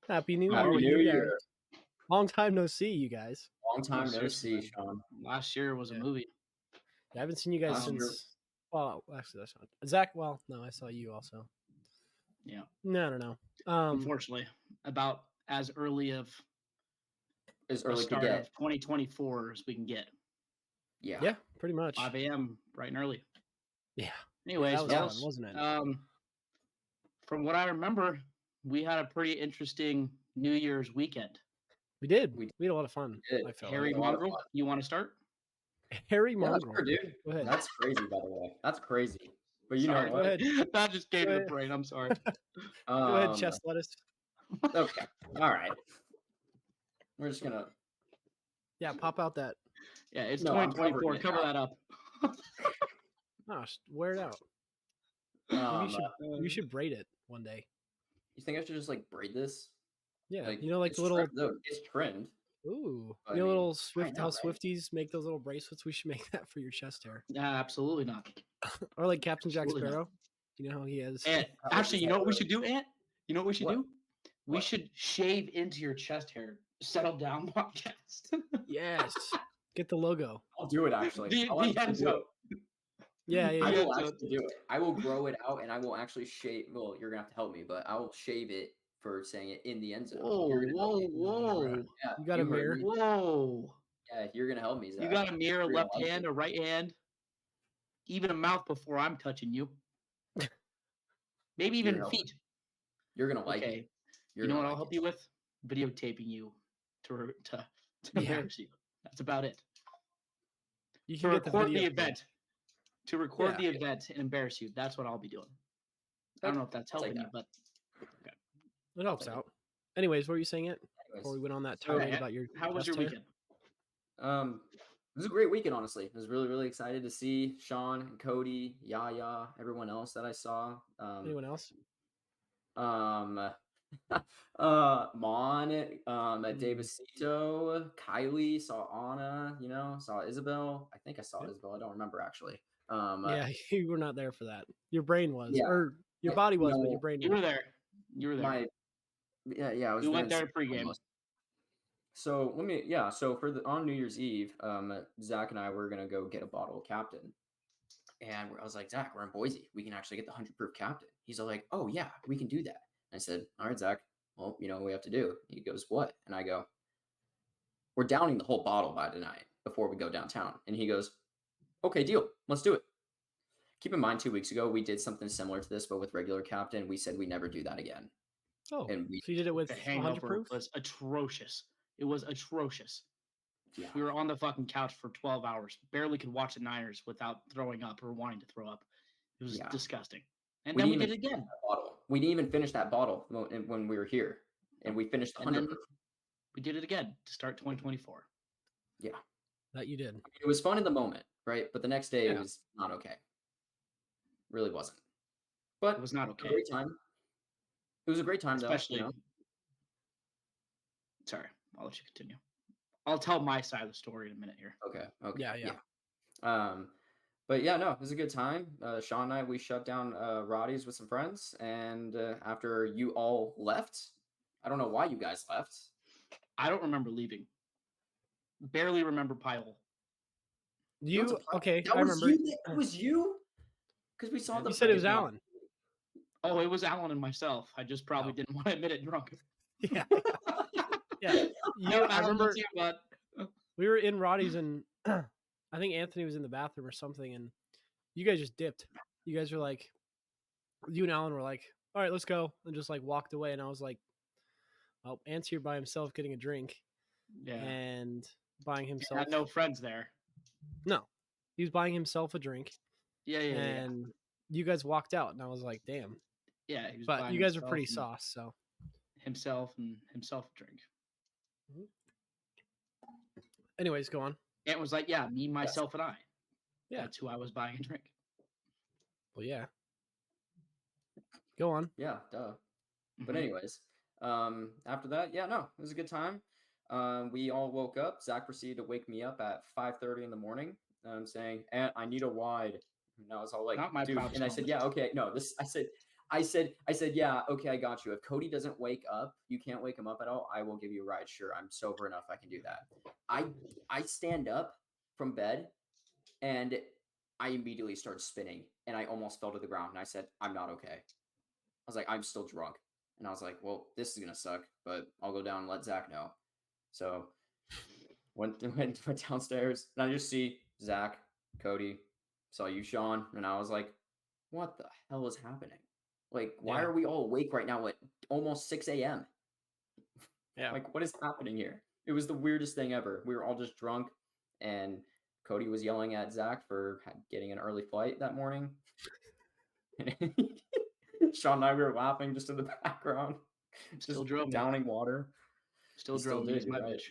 Happy New Happy Year, New you Year. guys. Long time no see, you guys. Long time no seriously, see, Sean. Last year was a Yeah. movie. I haven't seen you guys Last year- since. Well, actually, that's not Zach. Well, no, I saw you also. Yeah. No, I don't know. Unfortunately, about as early of As the early to start get. of 2024 as we can get. Yeah. Yeah, pretty much. 5 a.m. bright and early. Yeah. Anyways, that was fun, wasn't it? From what I remember, we had a pretty interesting New Year's weekend. We did. we We had a lot of fun. did. I felt Harry a lot of Mongrel, fun. you want to start? Harry Yeah, Mongrel. sure, dude. Go ahead. That's crazy, by the way. That's crazy. But you Sorry, know what? that just gave Go me the ahead. brain. I'm sorry. Go ahead, chest lettuce. Okay. All right. We're just gonna. Yeah, pop out that. Yeah, it's No, I'm 2024. covering it Cover now. that up. Wear it out. Maybe you should braid it one day. You think I should just like braid this? Yeah, Like, you know, like it's the little. trimmed, though. It's trimmed. Ooh, I you know, mean, little I know, how right? Swifties make those little bracelets. We should make that for your chest hair, Absolutely not. or like Captain Jack Absolutely Sparrow. You know how he has. Ant, actually, you know what we should do, Ant? You know what we should What? do? We What? should shave into your chest hair. Settle down podcast. Yes, get the logo. I'll do it actually. The I'll actually do Endzone. it. Yeah, I yeah. will Endzone. actually do it. I will grow it out and I will actually shave. Well, you're gonna have to help me, but I will shave it for saying it in the end zone. Whoa, You're gonna help whoa, me. whoa. Yeah, You got a heard mirror? me. Whoa. Yeah, you're gonna help me, Zach. You got a mirror, You're gonna left like hand, it. or right hand, even a mouth before I'm touching you. Maybe even You're feet. You're gonna like Okay. it. You know what I'll help you with? Videotaping you to embarrass you. That's about it. You To can get the record the video. event. To record Yeah. the event and embarrass you. That's what I'll be doing. I don't know if that's I'll take helping you, that. but It helps out. Anyways, what were you saying it before we Anyways, went on that so, tirade about your? how was your chest hair? weekend? it was a great weekend, honestly. I was really, really excited to see Sean and Cody, Yaya, everyone else that I saw. Anyone else? Mon, at Davisito, Kylie, saw Anna, saw Isabel. I think I saw Yep. Isabel. I don't remember actually. Yeah, you were not there for that. Your brain was, Yeah. or your body was, but No, your brain. You were there. You were there. I was. You went doing there pregame. almost. So so on New Year's Eve, Zach and I were gonna go get a bottle of Captain, and I was like, Zach, we're in Boise, we can actually get the 100 proof Captain. He's all like, oh yeah, we can do that. I said, all right, Zach, well, you know what we have to do. He goes, what? And I go, we're downing the whole bottle by tonight before we go downtown. And he goes, okay, deal, let's do it. Keep in mind, 2 weeks ago, we did something similar to this, but with regular Captain. We said we never do that again. Oh, And so you did it with The 100 hangover proof? was atrocious. It was atrocious. Yeah. We were on the fucking couch for 12 hours. Barely could watch the Niners without throwing up or wanting to throw up. It was disgusting. And then we did it again. We didn't even finish that bottle when we were here. And we finished the 100 proof. We did it again to start 2024. Yeah. That you did. It was fun in the moment, right? But the next day it was not okay. Really wasn't. But It was not okay. A great time. It was a great time, Especially, though. Sorry, I'll let you continue. I'll tell my side of the story in a minute here. Okay. Yeah. But yeah, no, it was a good time. Sean and I, we shut down Roddy's with some friends, and after you all left, I don't know why you guys left. I don't remember leaving. Barely remember Pyle. You okay? That I was remember. you. That was you. Because we saw the. You said it was Alan. Oh, it was Alan and myself. I just probably didn't want to admit it drunk. Yeah. Yeah. I remember. Too, but... We were in Roddy's, and I think Anthony was in the bathroom or something, and you guys just dipped. You guys were like, you and Alan were like, all right, let's go, and just like walked away. And I was like, well, Ant's here by himself getting a drink, and buying himself. He had no friends there. No, he was buying himself a drink. Yeah. And you guys walked out, and I was like, damn. Yeah, he was. But you guys are pretty sauce, so himself a drink. Mm-hmm. Anyways, go on. Ant was like, yeah, me, myself, and I. Yeah. That's who I was buying a drink. Well, yeah. Go on. Yeah, duh. But anyways, after that, it was a good time. We all woke up. Zach proceeded to wake me up at 5:30 in the morning, saying, "Ant, I need a wide." And I was all like, Not my dude. And I said, yeah, okay. No, I said, I said, yeah, okay, I got you. If Cody doesn't wake up, you can't wake him up at all, I will give you a ride. Sure, I'm sober enough, I can do that. I stand up from bed, and I immediately started spinning, and I almost fell to the ground, and I said, I'm not okay. I was like, I'm still drunk. And I was like, well, this is going to suck, but I'll go down and let Zach know. So went downstairs, and I just see Zach, Cody, saw you, Sean, and I was like, what the hell is happening? Like, why are we all awake right now at almost 6 a.m.? Yeah. Like, what is happening here? It was the weirdest thing ever. We were all just drunk, and Cody was yelling at Zach for getting an early flight that morning. Sean and I were laughing just in the background, Still just drove me. downing water. Still drove me as my bitch.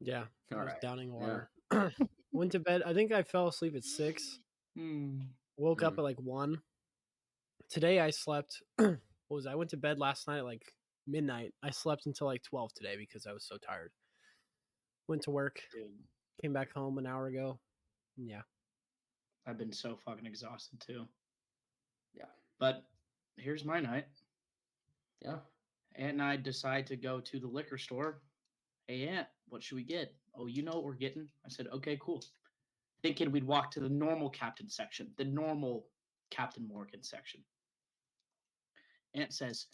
Yeah, I was right. downing water. Yeah. Went to bed. I think I fell asleep at 6. Woke up at like 1. Today I slept. What was I went to bed last night at like midnight. I slept until like 12 today because I was so tired. Went to work. Dude. Came back home an hour ago. Yeah. I've been so fucking exhausted too. Yeah. But here's my night. Yeah. Aunt and I decide to go to the liquor store. Hey, Aunt, what should we get? Oh, you know what we're getting? I said, okay, cool. Thinking we'd walk to the normal Captain section, the normal Captain Morgan section. Aunt says,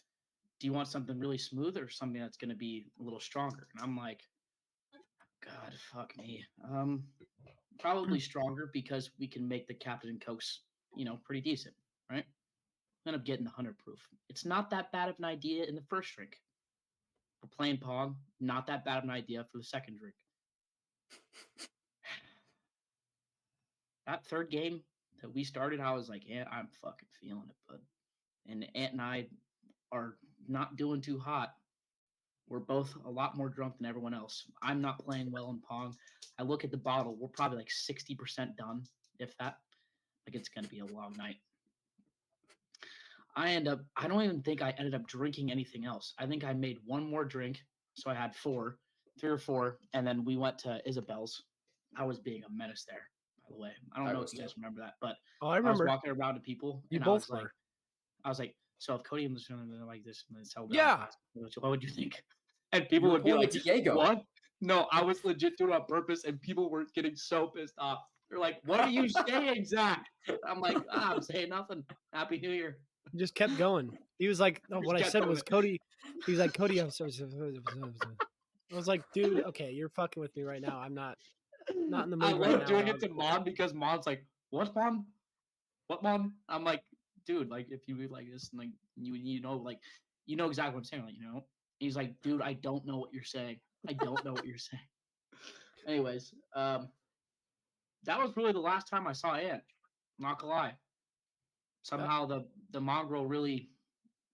do you want something really smooth or something that's going to be a little stronger? And I'm like, God, fuck me. Probably stronger because we can make the Captain Cokes, pretty decent, right? End up getting the 100 proof. It's not that bad of an idea in the first drink. We're playing Pong, not that bad of an idea for the second drink. That third game that we started, I was like, yeah, I'm fucking feeling it, bud. And Aunt and I are not doing too hot. We're both a lot more drunk than everyone else. I'm not playing well in Pong. I look at the bottle. We're probably like 60% done, if that. Like, it's going to be a long night. I don't even think I ended up drinking anything else. I think I made one more drink. So I had 3 or 4. And then we went to Isabel's. I was being a menace there, by the way. I don't know if you guys remember that, but I remember. I was walking around to people. You and both I was like, so if Cody was doing like this, yeah, what would you think? And people would be like, Diego. What? No, I was legit doing it on purpose, and people were getting so pissed off. They're like, what are you saying, Zach? I'm like, I'm saying nothing. Happy New Year. He just kept going. He was like, what I said was, Cody. He was like, Cody, I'm sorry. I was like, dude, okay, you're fucking with me right now. I'm not in the mood right now. I love doing it to Mon because Mon's like, what, Mon? What, Mon? I'm like, dude, like, if you read like this, and like, you know exactly what I'm saying, like, He's like, dude, I don't know what you're saying. I don't know what you're saying. Anyways, that was really the last time I saw Aunt. Not gonna lie. Somehow the mongrel really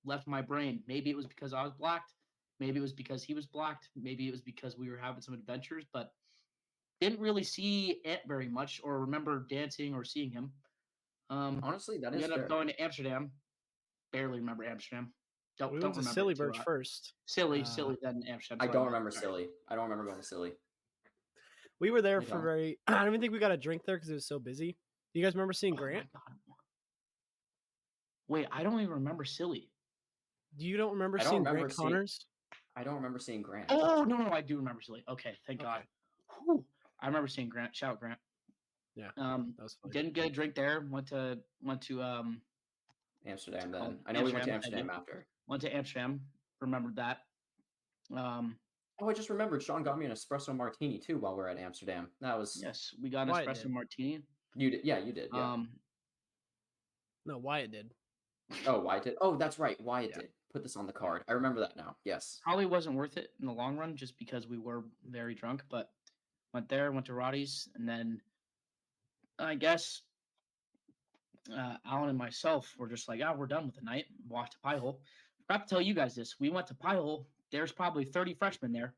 left my brain. Maybe it was because I was blacked. Maybe it was because he was blacked. Maybe it was because we were having some adventures, but didn't really see Aunt very much or remember dancing or seeing him. Honestly, that is we ended fair. up going to Amsterdam. Barely remember Amsterdam. We went to Silly Birch first. Silly, then Amsterdam. I don't remember Silly. I don't remember going to Silly. We were there for I don't even think we got a drink there because it was so busy. You guys remember seeing Grant? My God. Wait, I don't even remember Silly. You don't remember seeing Grant Connors? I don't remember seeing Grant. Oh, no, I do remember Silly. Okay, thank God. Whew. I remember seeing Grant. Shout out Grant. Yeah, that was funny. Didn't get a drink there. Went to Amsterdam then. I know we went to Amsterdam after. Went to Amsterdam. Remembered that. I just remembered Sean got me an espresso martini too while we were at Amsterdam. That was yes, we got an espresso martini. You did, yeah, you did. Yeah. No, Wyatt did. Oh, Wyatt did. Oh, that's right, Wyatt did. Put this on the card. I remember that now. Yes. Probably wasn't worth it in the long run, just because we were very drunk. But went there, went to Roddy's, and then I guess Alan and myself were just like, we're done with the night. Walked to Pie Hole. Forgot to tell you guys this. We went to Pie Hole. There's probably 30 freshmen there.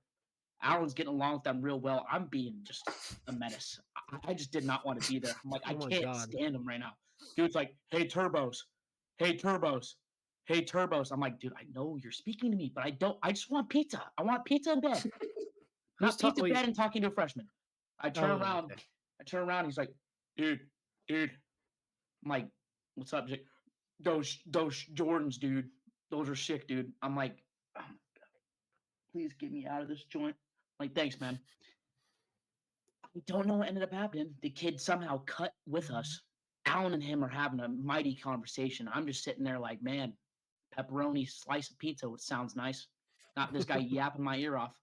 Alan's getting along with them real well. I'm being just a menace. I just did not want to be there. I'm like, I can't stand them right now. Dude's like, hey, Turbos. Hey, Turbos. Hey, Turbos. I'm like, dude, I know you're speaking to me, but I just want pizza. I want pizza in bed. Not pizza in bed and talking to a freshman. I turn around. Okay. He's like, dude. I'm like, what's up, Jake? those Jordans, dude. Those are sick, dude. I'm like, oh my God, please get me out of this joint. Like, thanks, man. I don't know what ended up happening. The kid somehow cut with us. Alan and him are having a mighty conversation. I'm just sitting there like, man, pepperoni slice of pizza, which sounds nice. Not this guy yapping my ear off.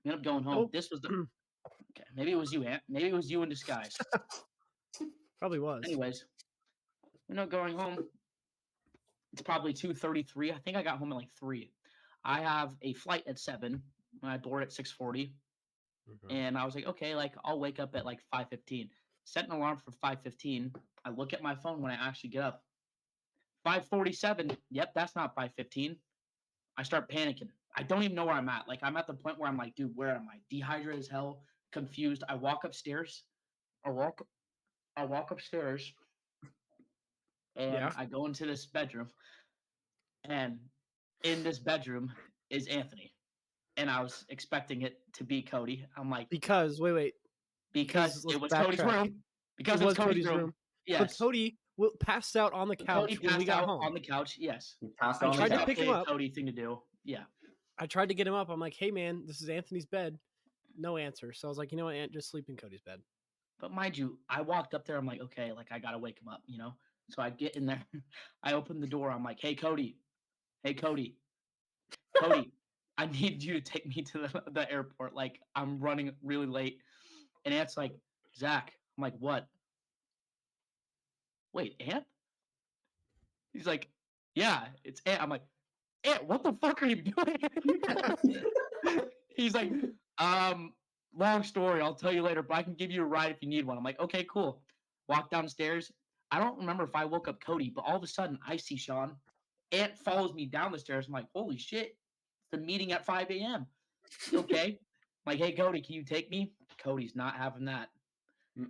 I ended up going home. Nope. This was the okay. Maybe it was you, Ant. Maybe it was you in disguise. Probably was. Anyways, going home. It's probably 2:33. I think I got home at like 3. I have a flight at 7. I board at 6:40. And I was like, okay, like I'll wake up at like 5:15. Set an alarm for 5:15. I look at my phone when I actually get up. 5:47. Yep, that's not 5:15. I start panicking. I don't even know where I'm at. Like I'm at the point where I'm like, dude, where am I? Dehydrated as hell, confused. I walk upstairs. I walk upstairs, and Yeah. I go into this bedroom. And in this bedroom is Anthony. And I was expecting it to be Cody. I'm like, Because wait, because let's it was Cody's backtrack. room. Because it was Cody's room. But Yes. Cody passed out on the couch Cody when we passed got out home. on the couch. Yes. He passed I on the tried to couch. pick him up. Cody thing to do. Yeah. I tried to get him up. I'm like, hey man, this is Anthony's bed. No answer. So I was like, you know what, Ant, just sleep in Cody's bed. But mind you, I walked up there. I'm like, okay, like I gotta wake him up, So I get in there. I open the door. I'm like, hey Cody, Cody, I need you to take me to the airport. Like I'm running really late. And Ant's like, Zach. I'm like, what? Wait, Ant? He's like, yeah, it's Ant. I'm like, Ant, what the fuck are you doing? He's like, long story. I'll tell you later, but I can give you a ride if you need one. I'm like, okay, cool. Walk downstairs. I don't remember if I woke up Cody, but all of a sudden I see Sean. Ant follows me down the stairs. I'm like, holy shit. It's the meeting at 5 a.m. Okay. I'm like, hey, Cody, can you take me? Cody's not having that.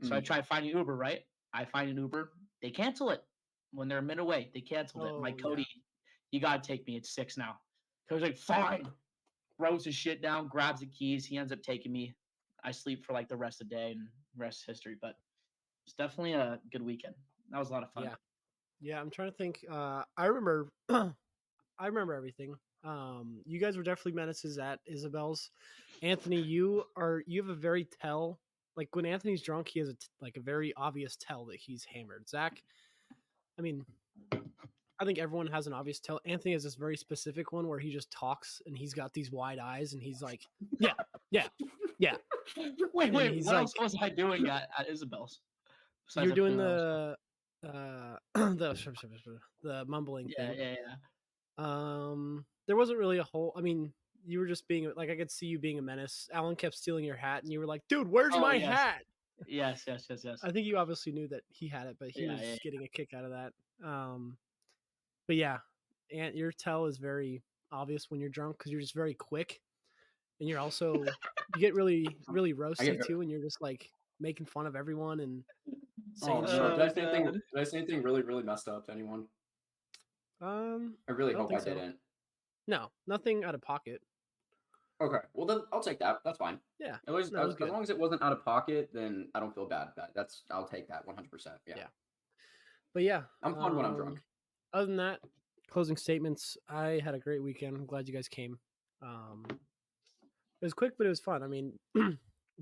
So I try finding Uber, right? I find an Uber. They cancel it when they're a minute away. They canceled it. I'm like, Cody, you got to take me. It's 6 now. Cody's like, fine. Throws his shit down, grabs the keys. He ends up taking me. I sleep for like the rest of the day and rest history. But it's definitely a good weekend. That was a lot of fun. Yeah, I'm trying to think. I remember I remember everything. You guys were definitely menaces at Isabel's. Anthony, you have a very like when Anthony's drunk, he has a very obvious tell that he's hammered. Zach, I mean, I think everyone has an obvious tell. Anthony has this very specific one where he just talks and he's got these wide eyes and he's like, yeah. Wait, he's what like- else was I doing at Isabel's? You're doing the mumbling thing. Yeah. There wasn't really a whole. I mean, you were just being like, I could see you being a menace. Alan kept stealing your hat, and you were like, "Dude, where's my hat?" Yes. I think you obviously knew that he had it, but he was getting a kick out of that. But yeah, Ant, your tell is very obvious when you're drunk because you're just very quick, and you're also you get really roasty too, and you're just like making fun of everyone and saying. No. Did I say anything really, really messed up to anyone? I really hope I didn't. No, nothing out of pocket. Okay, well then I'll take that. That's fine. Yeah, At least as long as it wasn't out of pocket, then I don't feel bad. I'll take that 100%. Yeah. But yeah, I'm fun when I'm drunk. Other than that, closing statements. I had a great weekend. I'm glad you guys came. It was quick, but it was fun. I mean, we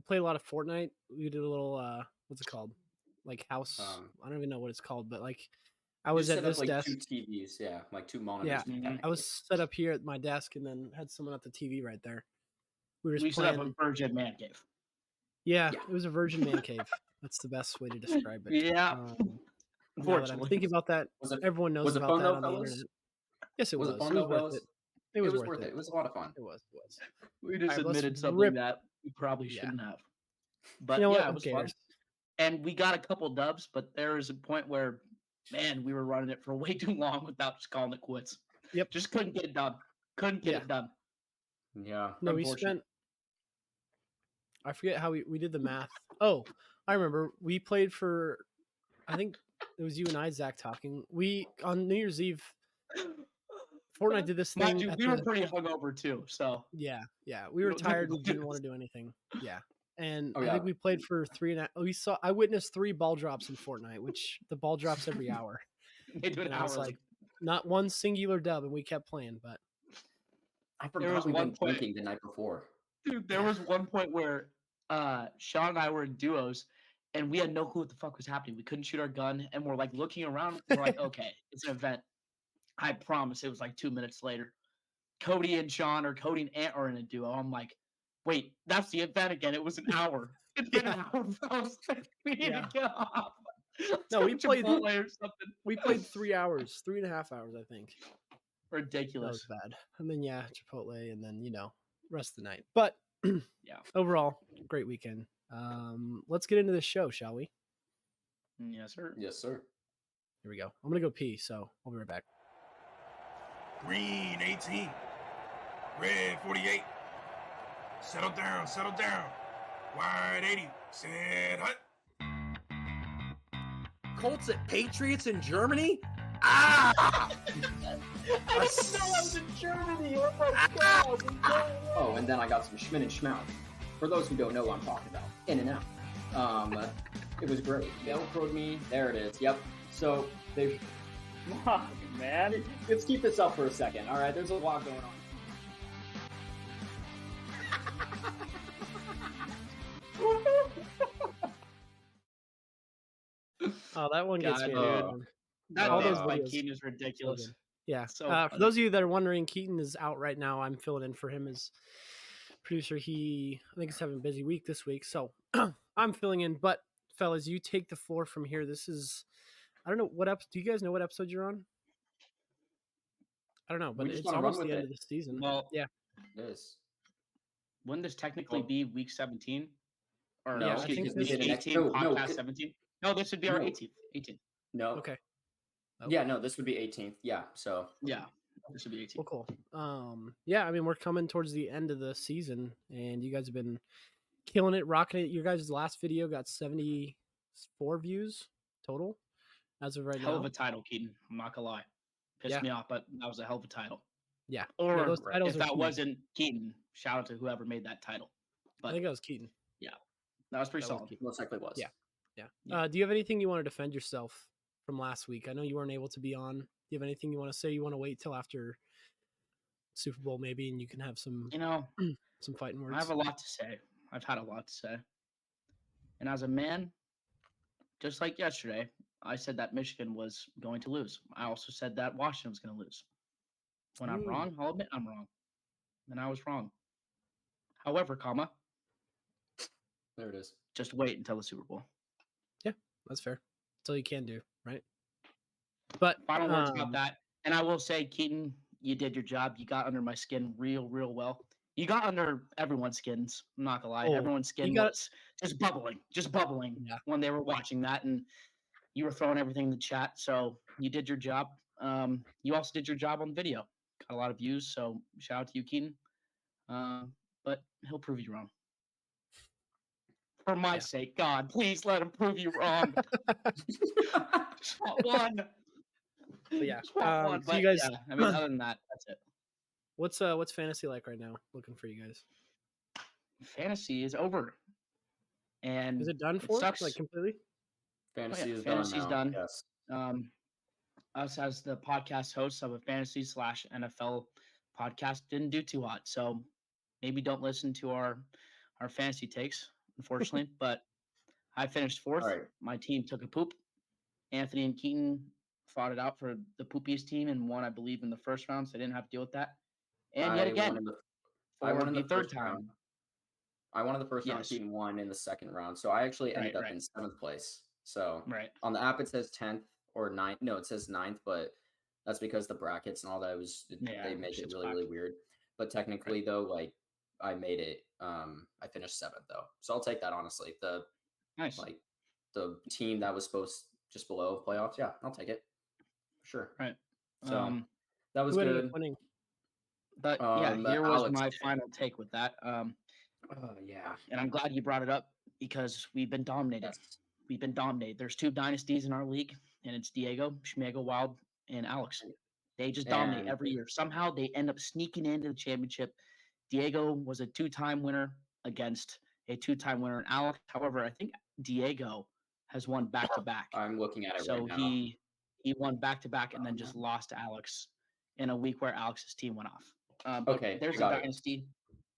played a lot of Fortnite. We did a little what's it called? Like house. I don't even know what it's called, but like I was at this desk. 2 TVs, like 2 monitors. Yeah, I was set up here at my desk, and then had someone at the TV right there. We set up a virgin man cave. Yeah, it was a virgin man cave. That's the best way to describe it. Yeah. Unfortunately, I'm thinking about that. Everyone knows about that on the internet. Yes, it was. It was worth it. It was worth it. It was a lot of fun. It was. We just admitted something that we probably shouldn't have. But it was fun. And we got a couple dubs, but there was a point where, man, we were running it for way too long without just calling it quits. Yep. Just couldn't get it done. It done. Yeah. No, we spent. I forget how we did the math. Oh, I remember. We played for, I think it was you and I, Zach, talking. We, on New Year's Eve, Fortnite did this thing. We were pretty hungover too, so. Yeah. We were tired. We didn't want to do anything. Yeah. And I think we played for 3.5. I witnessed 3 ball drops in Fortnite, which the ball drops every hour. They do an And I hour. was like, not one singular dub, and we kept playing. But I There forgot was we've one been point- drinking the night before. dude, there was one point where Sean and I were in duos, and we had no clue what the fuck was happening. We couldn't shoot our gun, and we're like looking around. We're like, okay, it's an event. I promise it was like 2 minutes later. Cody and Sean or Cody and Ant are in a duo. I'm like, wait, that's the event again. It was an hour. It's been an hour. I was like, we need to get off. No, we Let's played- go Chipotle or something. we played 3 hours, 3.5 hours, I think. That was Ridiculous. bad. And then Chipotle, and then rest of the night. But Yeah. overall, great weekend. Let's get into the show, shall we? Yes, sir. Yes, sir. Here we go. I'm gonna go pee, so I'll be right back. Green 18. Red 48. Settle down, settle down. Wide 80. Set hut. Colts at Patriots in Germany? Ah! I didn't know I was in Germany. Oh my god. Oh, and then I got some Schmin and Schmout. For those who don't know what I'm talking about, in and out. It was great. Velcroed me. There it is. Yep. So they. Fuck, man. Let's keep this up for a second. All right. There's a lot going on. Oh, that one gets God, me. dude. man. That All dance those by videos. Keaton is ridiculous. Yeah. So For funny. those of you that are wondering, Keaton is out right now. I'm filling in for him as producer. I think he's having a busy week this week, so I'm filling in. But fellas, you take the floor from here. This is, I don't know what episode. Do you guys know what episode you're on? I don't know, but We just it's wanna run almost with the end it. of the season. Well, Yeah. It is. wouldn't this technically Well- be week 17? Or No, I excuse think me, this week is next- 18, no, podcast it- 17? No, this would be our No. 18th. 18th. No. Okay. Oh. Yeah. No. This would be 18th. Yeah. So. Yeah, this would be 18th. Well, cool. Yeah, I mean, we're coming towards the end of the season, and you guys have been killing it, rocking it. Your guys' last video got 74 views total as of right Hell now. of a title, Keaton. I'm not gonna lie. Pissed Yeah. me off, but that was a hell of a title. Yeah. Or those titles if are that huge. wasn't Keaton, shout out to whoever made that title. I But think that was Keaton. that was pretty that was solid. Keaton. Most likely was. Yeah. Yeah. Do you have anything you want to defend yourself from last week? I know you weren't able to be on. Do you have anything you want to say? You want to wait till after Super Bowl maybe, and you can have some You know, some fighting words. I have a lot to say. I've had a lot to say. And as a man, just like yesterday, I said that Michigan was going to lose. I also said that Washington was going to lose. When I'm Ooh. wrong, I'll admit I'm wrong. And I was wrong. However, There it is. just wait until the Super Bowl. That's fair. That's all you can do, right? But Final words about that. And I will say, Keaton, you did your job. You got under my skin real well. You got under everyone's skins. I'm not gonna lie. Oh, Everyone's skin got- was just bubbling Yeah. when they were watching that, and you were throwing everything in the chat. So you did your job. You also did your job on the video. Got a lot of views. So shout out to you, Keaton. But he'll prove you wrong. For my Yeah. sake, God, please let him prove you wrong. Just want one. But yeah, Just want one. so But you guys- yeah, I mean, other than that, that's it. what's fantasy like right now? Looking for you guys. Fantasy is over. And Is it done it for? sucks. Like completely? Fantasy is fantasy's done. Now. done. Yes. Us as the podcast hosts of a fantasy / NFL podcast didn't do too hot. So maybe don't listen to our fantasy takes, unfortunately. But I finished 4th. All right. My team took a poop. Anthony and Keaton fought it out for the poopiest team and won, I believe, in the first round. So I didn't have to deal with that. And yet I again, won in the- for I won in the the third first time. round. I won in the first round. Yes. Keaton won in the second round. So I actually ended Right, up right. in 7th place. So Right. on the app it says 10th or 9th. No, it says 9th, but that's because the brackets and all that Yeah, they make it shit's really, whack. really weird. But technically though, like I made it. I finished 7th though. So I'll take that honestly. Nice. The team that was supposed just below playoffs, yeah, I'll take it. Sure. Right. So that was Who ended up good. winning? But yeah, here was Alex my did. final take with that. Yeah. And I'm glad you brought it up because we've been dominated. Yes. We've been dominated. There's 2 dynasties in our league, and it's Diego, Schmego Wild, and Alex. They just dominate And- every year. Somehow they end up sneaking into the championship. Diego was a 2-time winner against a 2-time winner in Alex. However, I think Diego has won back to back. I'm looking at it So right now. he He won back to back and then just lost to Alex in a week where Alex's team went off. But Okay, there's I a got it. dynasty.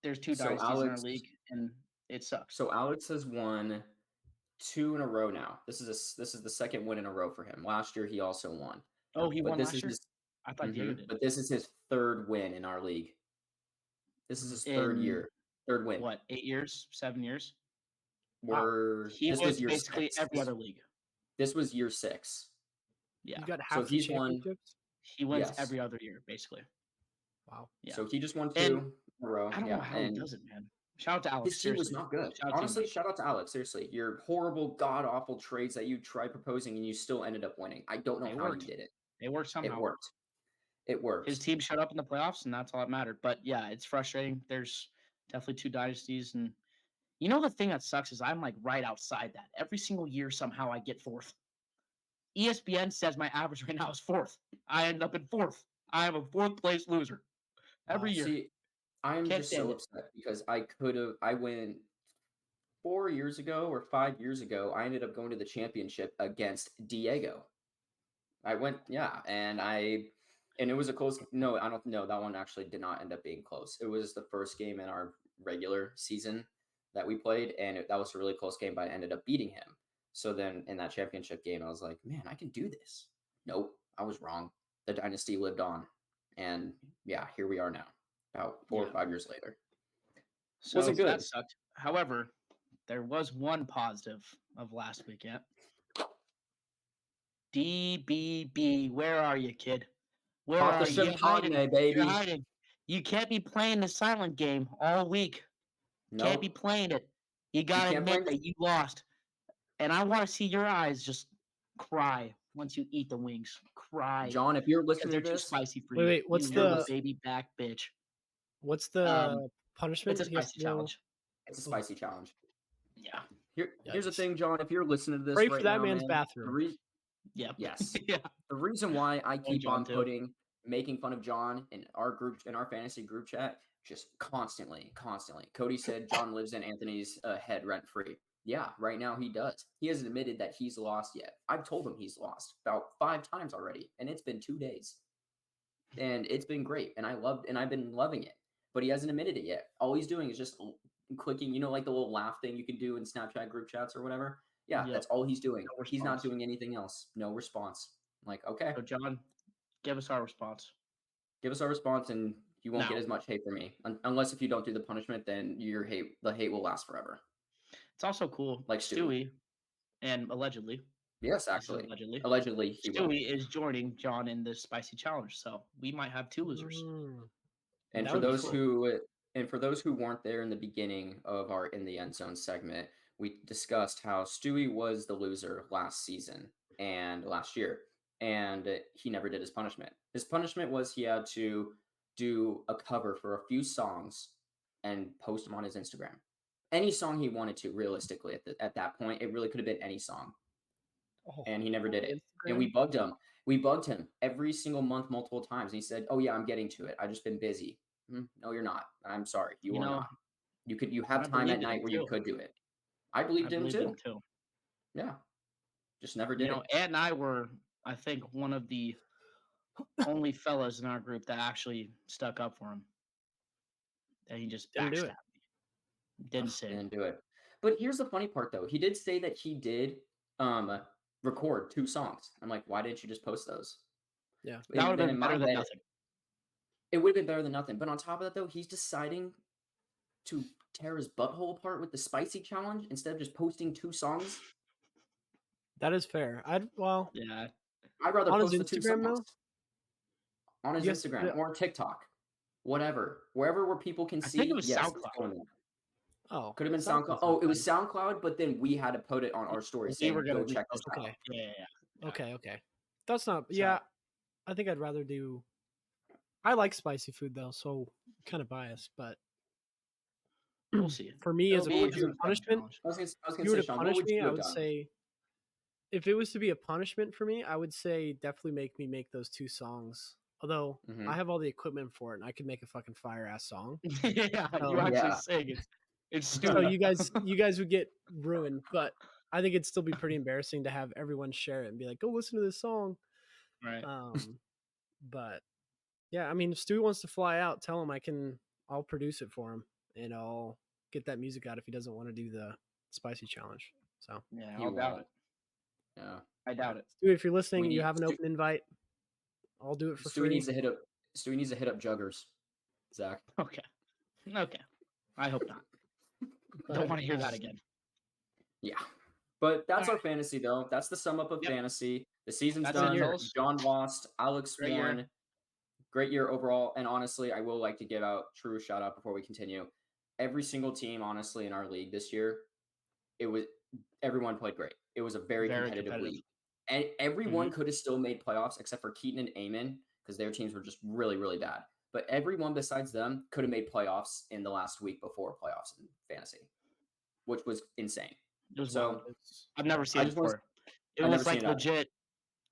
There's two So dynasties in our Alex- league, and it sucks. So Alex has won 2 in a row now. This is the second win in a row for him. Last year he also won. Oh, he But won this last is year? his I thought Diego did. But this is his 3rd win in our league. This is his 3rd In year. 3rd win. What, 8 years? 7 years? This was was year basically 6. every other league. This was year 6. Yeah. You got So half the he's won- championships. He wins Yes. every other year, basically. Wow. Yeah. So he just won 2 And in a row. I don't know how he does it, man. Shout out to Alex. His team was seriously. not good. Shout out to you, Honestly, man. shout out to Alex. Seriously, your horrible, god awful trades that you tried proposing and you still ended up winning. I don't know They how worked. you did it. It worked somehow. It worked. It worked. His team showed up in the playoffs, and that's all that mattered. But yeah, it's frustrating. There's definitely 2 dynasties, and the thing that sucks is I'm like right outside that. Every single year, somehow I get 4th. ESPN says my average right now is 4th. I ended up in 4th. I am a 4th place loser every year. See, I'm Can't just stand so it. upset because I went 4 years ago or 5 years ago. I ended up going to the championship against Diego. I went, yeah, and it was a close. No, I don't know. That one actually did not end up being close. It was the first game in our regular season that we played, and that was a really close game, but I ended up beating him. So then in that championship game, I was like, man, I can do this. Nope, I was wrong. The dynasty lived on. And yeah, here we are now, about 4 or 5 years later. So Wasn't good. that sucked. However, there was one positive of last weekend. DBB, where are you, kid? Where Pop are the you? You're hiding. champagne, baby. You're hiding. You can't be playing the silent game all week. Can't be Nope. playing it. You gotta can't play admit that you lost. And I want to see your eyes just cry once you eat the wings. Cry. John, if you're Because listening they're to too this, spicy for Wait, you. wait, what's you little the- baby back bitch? What's the punishment? It's a He has spicy to go- challenge. it's a spicy challenge. Yeah. Here's the Yikes. thing, John. If you're listening to this Pray right for that now, man's man, bathroom. Yeah. Yes. Yeah. The reason why I keep John on too. making fun of John in our fantasy group chat, just constantly. Cody said John lives in Anthony's head rent free. Yeah, right now he does. He hasn't admitted that he's lost yet. I've told him he's lost about 5 times already, and it's been 2 days. And it's been great, and I've been loving it. But he hasn't admitted it yet. All he's doing is just clicking, like the little laugh thing you can do in Snapchat group chats or whatever. Yeah, Yep. that's all he's doing. No He's not response. doing anything else. No response. I'm like, okay, So, John, give us our response. give us our response, and you won't Now. get as much hate from me. Unless if you don't do the punishment, then the hate will last forever. It's also cool. Like Stewie. And allegedly, Yes, this is actually. allegedly, Allegedly, he will. Stewie is joining John in this spicy challenge. So we might have 2 losers. And That for would be those cool. who weren't there in the beginning of our In the End Zone segment, we discussed how Stewie was the loser last season and last year, and he never did his punishment. His punishment was he had to do a cover for a few songs and post them on his Instagram. Any song he wanted to, realistically, at that point, it really could have been any song. Oh, And he never did it. And Instagram? we bugged him. We bugged him every single month, multiple times. And he said, "Oh yeah, I'm getting to it. I've just been busy." No, you're not. I'm sorry, you are not. You have I time believed at in night him where you too. could do it. I believed in him too. Yeah, just never did it. Ed and I were, I think, one of the only fellas in our group that actually stuck up for him. And he just Didn't do backstabbed it. me. Didn't say it. Didn't do it. But here's the funny part, though. He did say that he did record 2 songs. I'm like, why didn't you just post those? Yeah. That would have Then been in my better than head, nothing. It would have been better than nothing. But on top of that, though, he's deciding to tear his butthole apart with the spicy challenge instead of just posting 2 songs. That is fair. Yeah. I'd rather On his post the 2 Instagram, songs. On his Yes, Instagram yeah. or TikTok. Whatever. Wherever where people can I see. think it was yes, SoundCloud. it's going there. Oh, Could have been SoundCloud. Oh, it was SoundCloud, but then we had to put it on our story We saying, were gonna go check this okay. out. Yeah. Okay. That's not. So- Yeah, I think I'd rather do. I like spicy food though, so kind of biased. But We'll see. for me, as It'll be a different punishment, challenge. I was if gonna you were say, to Sean, what punish would me, you I have would done? say, if it was to be a punishment for me, I would say definitely make me make those 2 songs. Although Mhm. I have all the equipment for it, and I could make a fucking fire ass song. Yeah, Oh, you actually yeah. sing. It's So stupid. you guys would get ruined, but I think it'd still be pretty embarrassing to have everyone share it and be like, "Go listen to this song." Right. But yeah, I mean, if Stewie wants to fly out, tell him I'll produce it for him, and I'll get that music out if he doesn't want to do the spicy challenge. So Yeah, He I'll doubt won't. it. Yeah. I doubt it. Stewie, if you're listening, We you need have an open invite. I'll do it for Stewie free. needs to hit up. Stewie needs to hit up Juggers. Zach. Okay. Okay. I hope not. But, Don't want to hear that again. Yeah. But that's our Alright. fantasy, though. That's the sum up of Yep. fantasy. The season's That's it, done. fellas. John lost. Alex Great year. won. Great year overall. And honestly, I will like to give out true shout out before we continue. Every single team, honestly, in our league this year, everyone played great. It was a very competitive league. And everyone could have still made playoffs except for Keaton and Eamon because their teams were just really, really bad. But everyone besides them could have made playoffs in the last week before playoffs in fantasy, which was insane. It was So wild. I've never seen it before. It I've was never seen like it either. legit.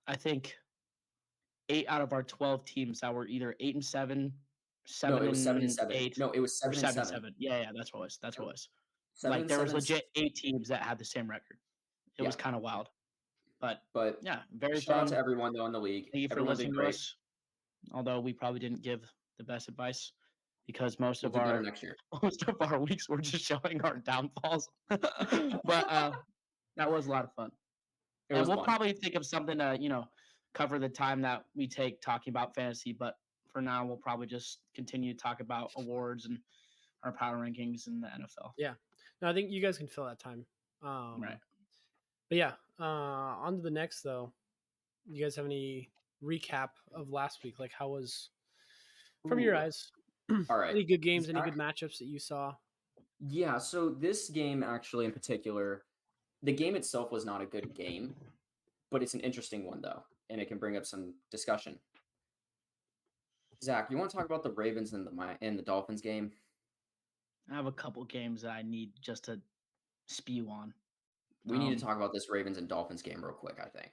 I think 8 out of our 12 teams that were either 8 and 7, 7 No, it was 7 and 7. 8, No, it was or 7 and 7. Yeah, that's what it was. That's what it was. 7 Like and there was 7. legit 8 teams that had the same record. It was Yeah. kind of wild. But yeah, very shout out fun. to everyone though in the league. Thank you for Everyone did listening to great. us. Although we probably didn't give the best advice because most We'll of do better our next year. weeks were just showing our downfalls. But that was a lot of fun. It And was we'll fun. probably think of something to, cover the time that we take talking about fantasy. But for now, we'll probably just continue to talk about awards and our power rankings in the NFL. Yeah. No, I think you guys can fill that time. Right. But yeah, on to the next though. You guys have any recap of last week? Like how was from your Ooh. eyes? All right. Any good games, any Zach? good matchups that you saw? Yeah, so this game actually in particular, the game itself was not a good game, but it's an interesting one though, and it can bring up some discussion. Zach, you want to talk about the Ravens and the Dolphins game? I have a couple games that I need just to spew on. We need to talk about this Ravens and Dolphins game real quick, I think.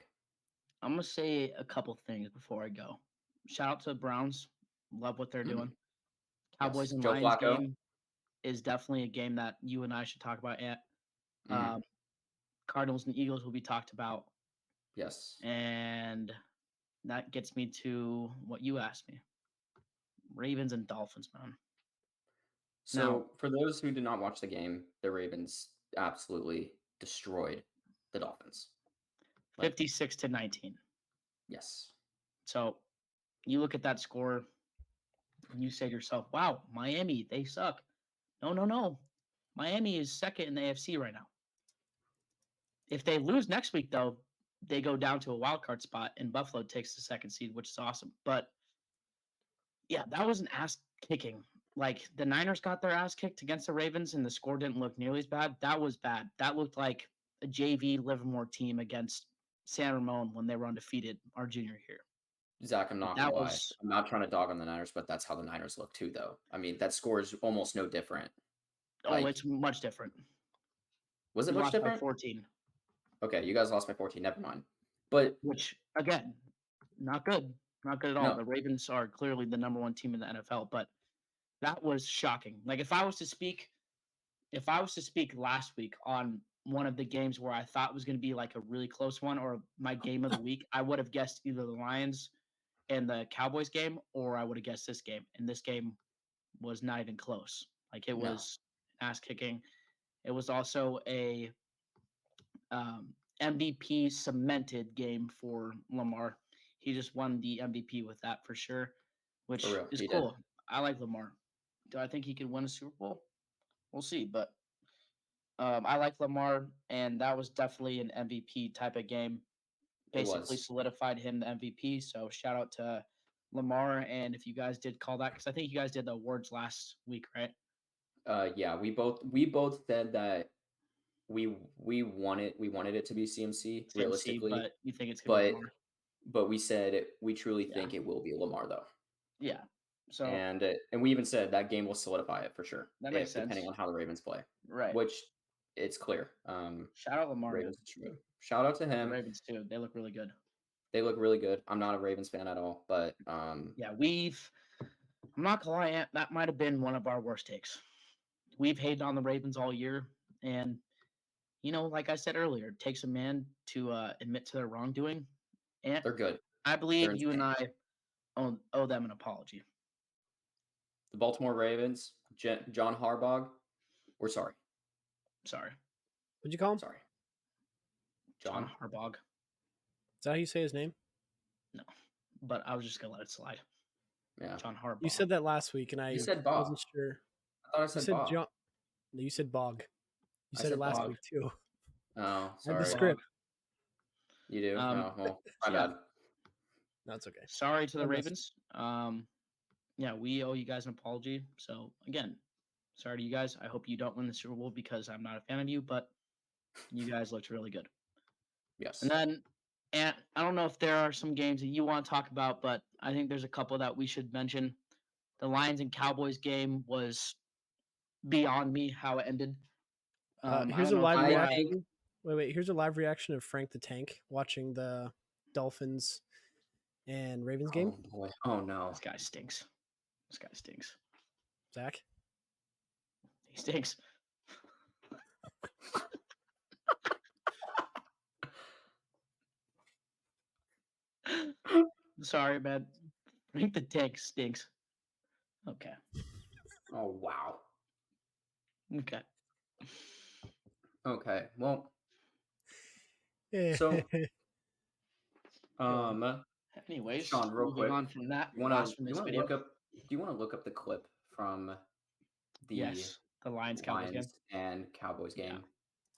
I'm going to say a couple things before I go. Shout out to the Browns. Love what they're doing. Cowboys and Joe Lions Flacco. game is definitely a game that you and I should talk about. Cardinals and Eagles will be talked about. Yes. And that gets me to what you asked me. Ravens and Dolphins, man. So for those who did not watch the game, the Ravens absolutely destroyed the Dolphins. 56-19. Yes. So you look at that score and you say to yourself, wow, Miami, they suck. No. Miami is second in the AFC right now. If they lose next week, though, they go down to a wild card spot and Buffalo takes the second seed, which is awesome. But yeah, that was an ass kicking. Like the Niners got their ass kicked against the Ravens and the score didn't look nearly as bad. That was bad. That looked like a JV Livermore team against San Ramon when they were undefeated our junior year. Zach, I'm not gonna lie. I'm not trying to dog on the Niners, but that's how the Niners look too, though. I mean, that score is almost no different. It's much different. Was it much different? 14. Okay, you guys lost by 14. Never mind. But which again, not good. Not good at all. No. The Ravens are clearly the number one team in the NFL, but that was shocking. Like if I was to speak last week on one of the games where I thought was going to be like a really close one or my game of the week, I would have guessed either the Lions and the Cowboys game, or I would have guessed this game. And this game was not even close. Like it was ass kicking. It was also a MVP cemented game for Lamar. He just won the MVP with that for sure, which is cool. I like Lamar. Do I think he could win a Super Bowl? We'll see. But I like Lamar, and that was definitely an MVP type of game. Basically solidified him the MVP. So shout out to Lamar. And if you guys did call that, because I think you guys did the awards last week, right? Yeah, we both said that we wanted it to be CMC realistically, but you think it's gonna be Lamar. But we said we truly think it will be Lamar though. Yeah. So and we even said that game will solidify it for sure. That makes sense. Depending on how the Ravens play. Right. Which it's clear. Shout out Lamar. Ravens true. Shout out to him. The Ravens too. They look really good. They look really good. I'm not a Ravens fan at all, but yeah, I'm not gonna lie, that might have been one of our worst takes. We've hated on the Ravens all year, and like I said earlier, it takes a man to admit to their wrongdoing. And they're good. I believe They're you and insane. I owe them an apology. The Baltimore Ravens, John Harbaugh, we're sorry. Sorry, What'd you call him? Sorry. John John? Harbaugh. Is that how you say his name? No, but I was just gonna let it slide. Yeah. John Harbaugh. You said that last week, and I You said Bob. wasn't sure. I thought I You said said Bob. John. No, you said Bog. You I said it said last Bog. week too. Oh, I had sorry. the script. You do? Oh, well, my yeah. bad. That's okay. Sorry to the I messed- Ravens. Yeah, we owe you guys an apology. So again, sorry to you guys. I hope you don't win the Super Bowl because I'm not a fan of you, but you guys looked really good. Yes. And then, and I don't know if there are some games that you want to talk about, but I think there's a couple that we should mention. The Lions and Cowboys game was beyond me how it ended. I Here's don't a know if live you I wanna- think reaction. Wait. Here's a live reaction of Frank the Tank watching the Dolphins and Ravens game. Oh boy. Oh no. This guy stinks. This guy stinks. Zach. He stinks. Sorry, man. Frank the Tank stinks. Okay. Oh wow. Okay. Okay. Well, So, Anyways, Sean, real moving quick, on from that you wanna blasphemous video. look up? Do you want to look up the clip from the Yes, the Lions Cowboys game. Lions and Cowboys Yeah. game?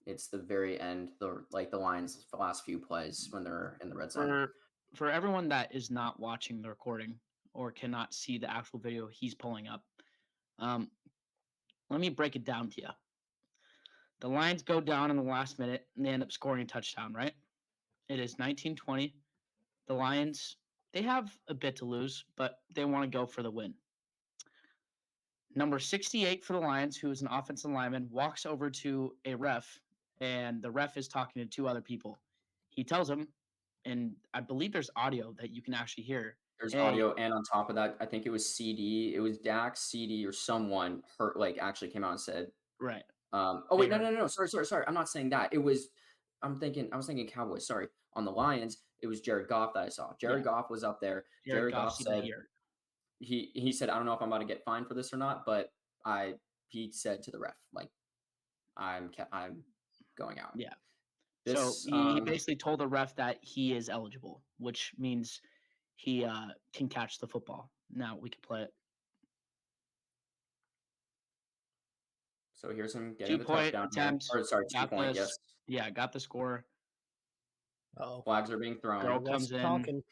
It's the very end, the Lions' last few plays when they're in the red zone. For everyone that is not watching the recording or cannot see the actual video he's pulling up, let me break it down to you. The Lions go down in the last minute and they end up scoring a touchdown, right? It is 19-20. The Lions, they have a bit to lose, but they want to go for the win. Number 68 for the Lions, who is an offensive lineman, walks over to a ref, and the ref is talking to two other people. He tells him, and I believe there's audio that you can actually hear. There's Hey. audio, and on top of that, I think it was CD. It was Dax, CD, or someone actually came out and said, Right. Oh wait, no. Sorry. I'm not saying that. It was. I was thinking Cowboys. Sorry. On the Lions, it was Jared Goff that I saw. Jared Goff was up there. Jared Goff said he said, I don't know if I'm about to get fined for this or not, but he said to the ref, like, I'm going out. Yeah. This, so he basically told the ref that he is eligible, which means he can catch the football. Now we can play it. So here's him getting the 2-point touchdown. attempt. Or sorry, 2-point. Yes. Yeah, got the score. Oh, Flags are being thrown. Girl comes in. Talking.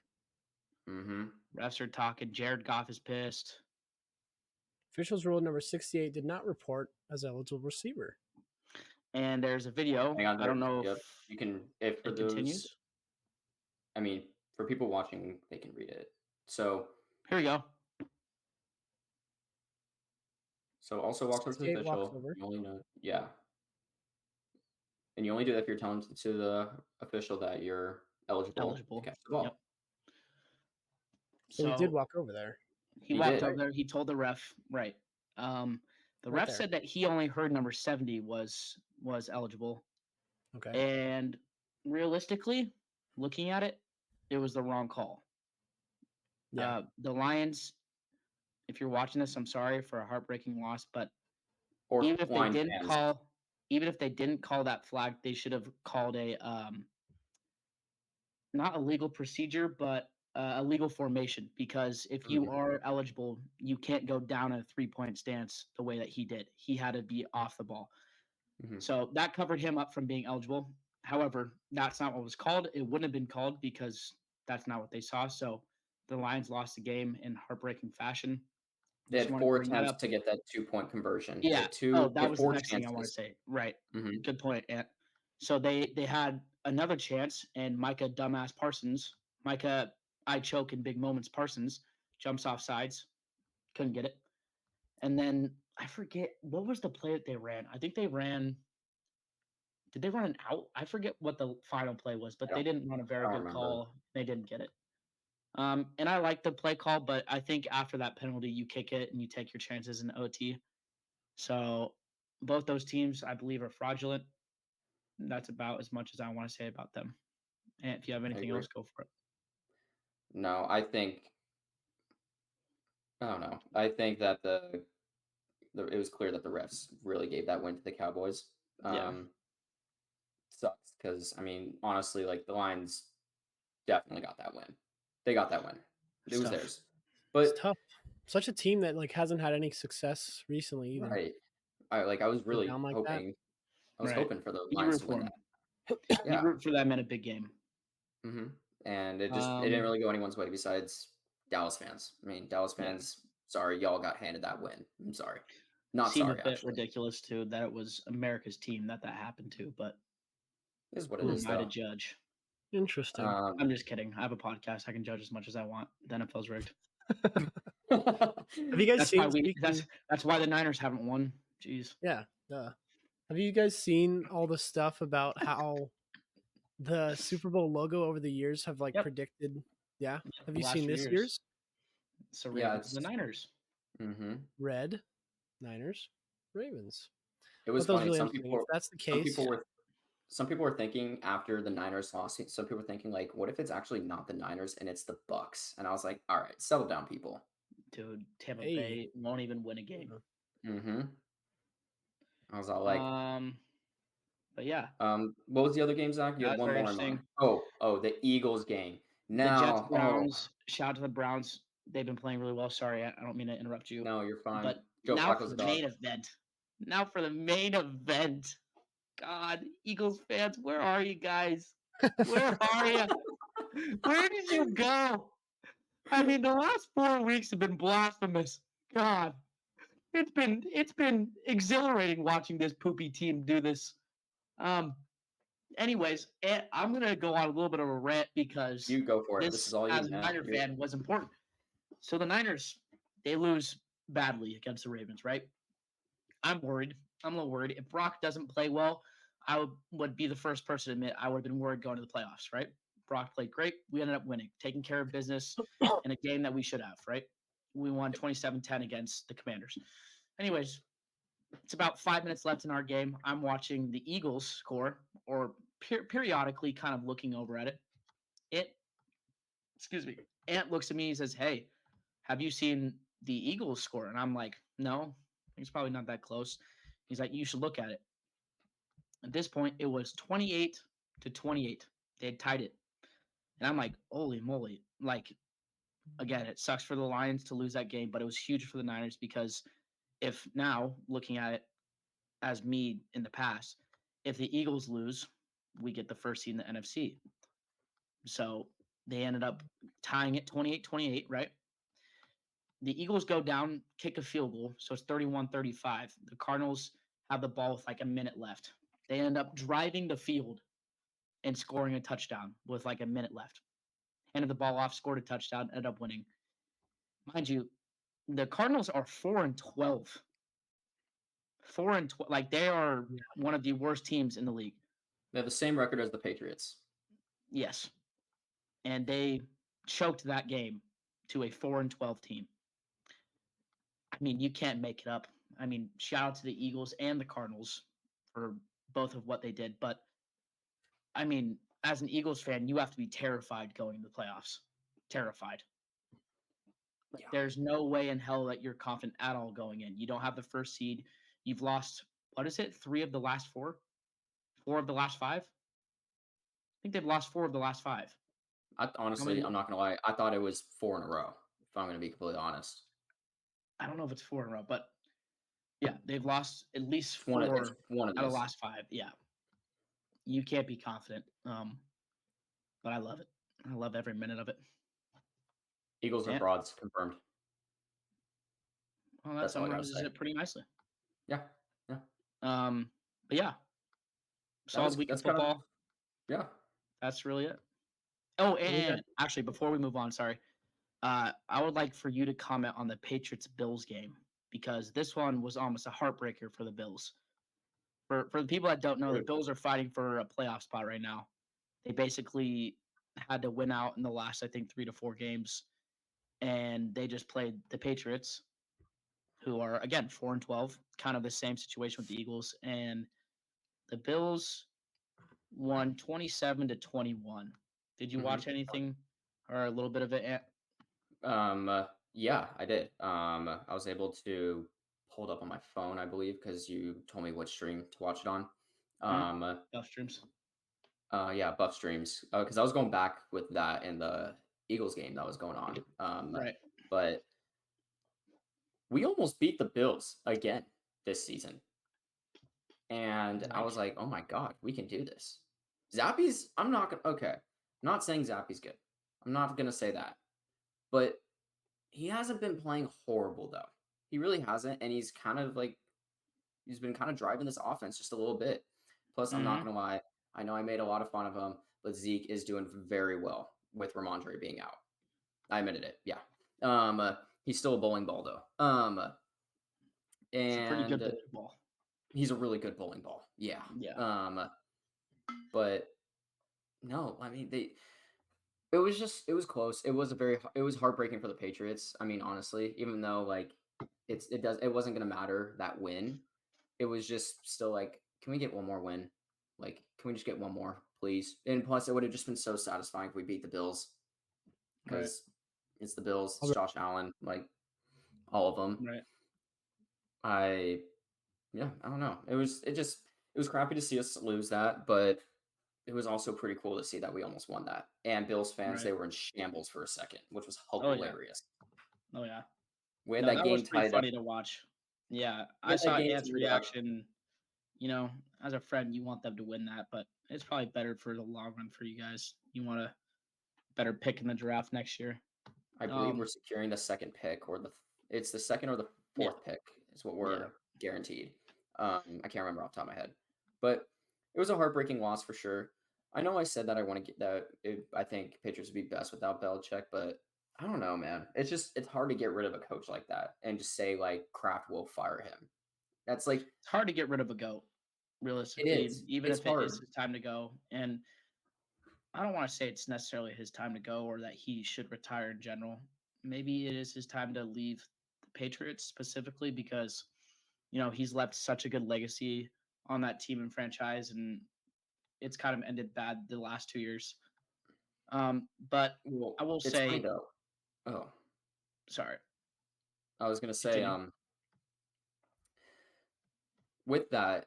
Mm-hmm. Refs are talking. Jared Goff is pissed. Officials ruled number 68 did not report as eligible receiver. And there's a video. Hang on, I don't know yep. if You can, if for it those, continues. I mean, for people watching, they can read it. So Here we go. So also walks over to the 68 walks official. over. You only know, yeah. And you only do that if you're telling to the official that you're eligible to catch the ball. Yep. So he did walk over there. He walked over there. He told the ref, right. The ref said that he only heard number 70 was eligible. Okay. And realistically, looking at it, it was the wrong call. Yeah. The Lions, if you're watching this, I'm sorry for a heartbreaking loss, but Or even if they fans. didn't call that flag, they should have called a not a legal procedure, but a legal formation, because if you are eligible, you can't go down a 3-point stance the way that he did. He had to be off the ball. So that covered him up from being eligible. However, that's not what was called. It wouldn't have been called because that's not what they saw. So the Lions lost the game in heartbreaking fashion. They had 4 attempts to get that 2-point conversion. Yeah. That was the next thing I want to chances. say. Right. Good point, Ant. So they had another chance, and Micah dumbass Parsons, Micah I choke in big moments Parsons, jumps off sides, couldn't get it. And then I forget, what was the play that they ran? I think they ran. Did they run an out? I forget what the final play was, but they didn't run a very good call. They didn't get it. And I like the play call, but I think after that penalty, you kick it and you take your chances in OT. So both those teams, I believe, are fraudulent. That's about as much as I want to say about them. And if you have anything else, go for it. No, I think I don't know. I think that it was clear that the refs really gave that win to the Cowboys. Yeah. Sucks because I mean, honestly, like the Lions definitely got that win. They got that win. It was Stuff. theirs. It's But tough. Such a team that like hasn't had any success recently either. right, I was Go really down like that. hoping. I was Right. hoping for the You Lions root to for win them. that. You Yeah. root for them in a big game. And it didn't really go anyone's way besides Dallas fans. I mean, Dallas Yeah. fans, sorry, y'all got handed that win. I'm sorry. Not Seemed sorry, a bit actually. ridiculous too that it was America's team that happened to, but It is what it who is, am I to though. judge? Interesting. I'm just kidding. I have a podcast. I can judge as much as I want. The NFL's rigged. Have you guys That's seen? why Speaking, that's why the Niners haven't won. Jeez. yeah. Have you guys seen all the stuff about how the Super Bowl logo over the years have like Yep. predicted? Yeah. Have The you last seen few this years. year's? It's the Yeah, Ravens and the Niners. Red, Niners, Ravens. It was But that was funny. really interesting. If that's the case, Some people were thinking after the Niners lost. Some people were thinking like, what if it's actually not the Niners and it's the Bucks? And I was like, all right, settle down, people. Dude, Tampa Hey. Bay won't even win a game. I was all like, but yeah. what was the other game, Zach? You had That's one very more in mind. interesting. Oh, the Eagles game. The Jets Now, Browns. Shout out to the Browns. They've been playing really well. Sorry, I don't mean to interrupt you. no, you're fine. But Joe now Flacco's for a the dog. main event. Now for the main event. God, Eagles fans, where are you guys? Where are you? Where did you go? I mean, the last 4 weeks have been blasphemous. God, it's been exhilarating watching this poopy team do this. Anyways, I'm gonna go on a little bit of a rant because You go for it. This this, is all you as a know. Niner fan, was important. So the Niners, they lose badly against the Ravens, right? I'm worried. I'm a little worried. If Brock doesn't play well, I would be the first person to admit I would have been worried going to the playoffs, right? Brock played great. We ended up winning, taking care of business in a game that we should have, right? We won 27-10 against the Commanders. Anyways, it's about 5 minutes left in our game. I'm watching the Eagles score, or periodically kind of looking over at it. Ant looks at me and says, "Hey, have you seen the Eagles score?" And I'm like, "No, it's probably not that close." He's like, "You should look at it." At this point, it was 28-28. They had tied it. And I'm like, holy moly. Like, again, it sucks for the Lions to lose that game, but it was huge for the Niners because if now, looking at it as me in the past, if the Eagles lose, we get the first seed in the NFC. So they ended up tying it 28-28, right? The Eagles go down, kick a field goal, so it's 31-35. The Cardinals have the ball with like a minute left. They end up driving the field and scoring a touchdown with like a minute left. Handed the ball off, scored a touchdown, ended up winning. Mind you, the Cardinals are 4-12. 4-12, like they are one of the worst teams in the league. They have the same record as the Patriots. Yes, and they choked that game to a 4-12 team. I mean, you can't make it up. I mean, shout out to the Eagles and the Cardinals for both of what they did. But I mean, as an Eagles fan, you have to be terrified going to the playoffs. Terrified. Yeah. There's no way in hell that you're confident at all going in. You don't have the first seed. You've lost, what is it, 3 of the last 4? 4 of the last 5? I think they've lost 4 of the last 5. Honestly, I'm not going to lie. I thought it was 4 in a row, if I'm going to be completely honest. I don't know if it's 4 in a row, but yeah, they've lost at least 4 one of out of the those. last 5. Yeah. You can't be confident. But I love it. I love every minute of it. Eagles are frauds, confirmed. Well, that summarizes it pretty nicely. Yeah. But yeah. Solid week of football. Yeah. That's really it. Oh, and actually, before we move on, sorry. I would like for you to comment on the Patriots-Bills game because this one was almost a heartbreaker for the Bills. For the people that don't know, the Bills are fighting for a playoff spot right now. They basically had to win out in the last, I think, 3 to 4 games, and they just played the Patriots, who are, again, 4-12, kind of the same situation with the Eagles, and the Bills won 27-21. Did you watch anything or a little bit of it? Yeah, I did. I was able to pull it up on my phone, I believe, because you told me what stream to watch it on. Buff streams. Yeah, buff streams. Because I was going back with that in the Eagles game that was going on. Right. But we almost beat the Bills again this season. And I was like, oh my God, we can do this. Zappy's, I'm not going to, okay. I'm not saying Zappy's good. I'm not going to say that. But he hasn't been playing horrible, though. He really hasn't. And he's kind of like, he's been kind of driving this offense just a little bit. Plus, I'm not going to lie. I know I made a lot of fun of him, but Zeke is doing very well with Ramondre being out. I admitted it. Yeah. He's still a bowling ball, though. It's a pretty good And bowling ball. he's a really good bowling ball. Yeah. Yeah. But no, I mean, it was close. It was heartbreaking for the Patriots. I mean, honestly, even though like it wasn't gonna matter that win. It was just still like, can we get one more win? Like, can we just get one more, please? And plus, it would have just been so satisfying if we beat the Bills, because it's the Bills, it's Josh Allen, like all of them. Right. I don't know. It was crappy to see us lose that, but it was also pretty cool to see that we almost won that. And Bills fans, they were in shambles for a second, which was hilarious. Oh yeah. We had that game was pretty tied funny up. to watch. Yeah, I saw Ant's reaction. You know, as a friend, you want them to win that, but it's probably better for the long run for you guys. You want a better pick in the draft next year. I believe we're securing the second pick, or it's the second or the fourth pick is what we're guaranteed. I can't remember off the top of my head, but it was a heartbreaking loss for sure. I know I said that I want to get that. I think Patriots would be best without Belichick, but I don't know, man. It's hard to get rid of a coach like that and just say like Kraft will fire him. That's like, it's hard to get rid of a GOAT, realistically. It is. Even It's if hard. it is his time to go. And I don't want to say it's necessarily his time to go or that he should retire in general. Maybe it is his time to leave the Patriots specifically because, you know, he's left such a good legacy on that team and franchise, and it's kind of ended bad the last 2 years. But well, I will it's say, funny, though. Oh, sorry. I was gonna say, Continue. with that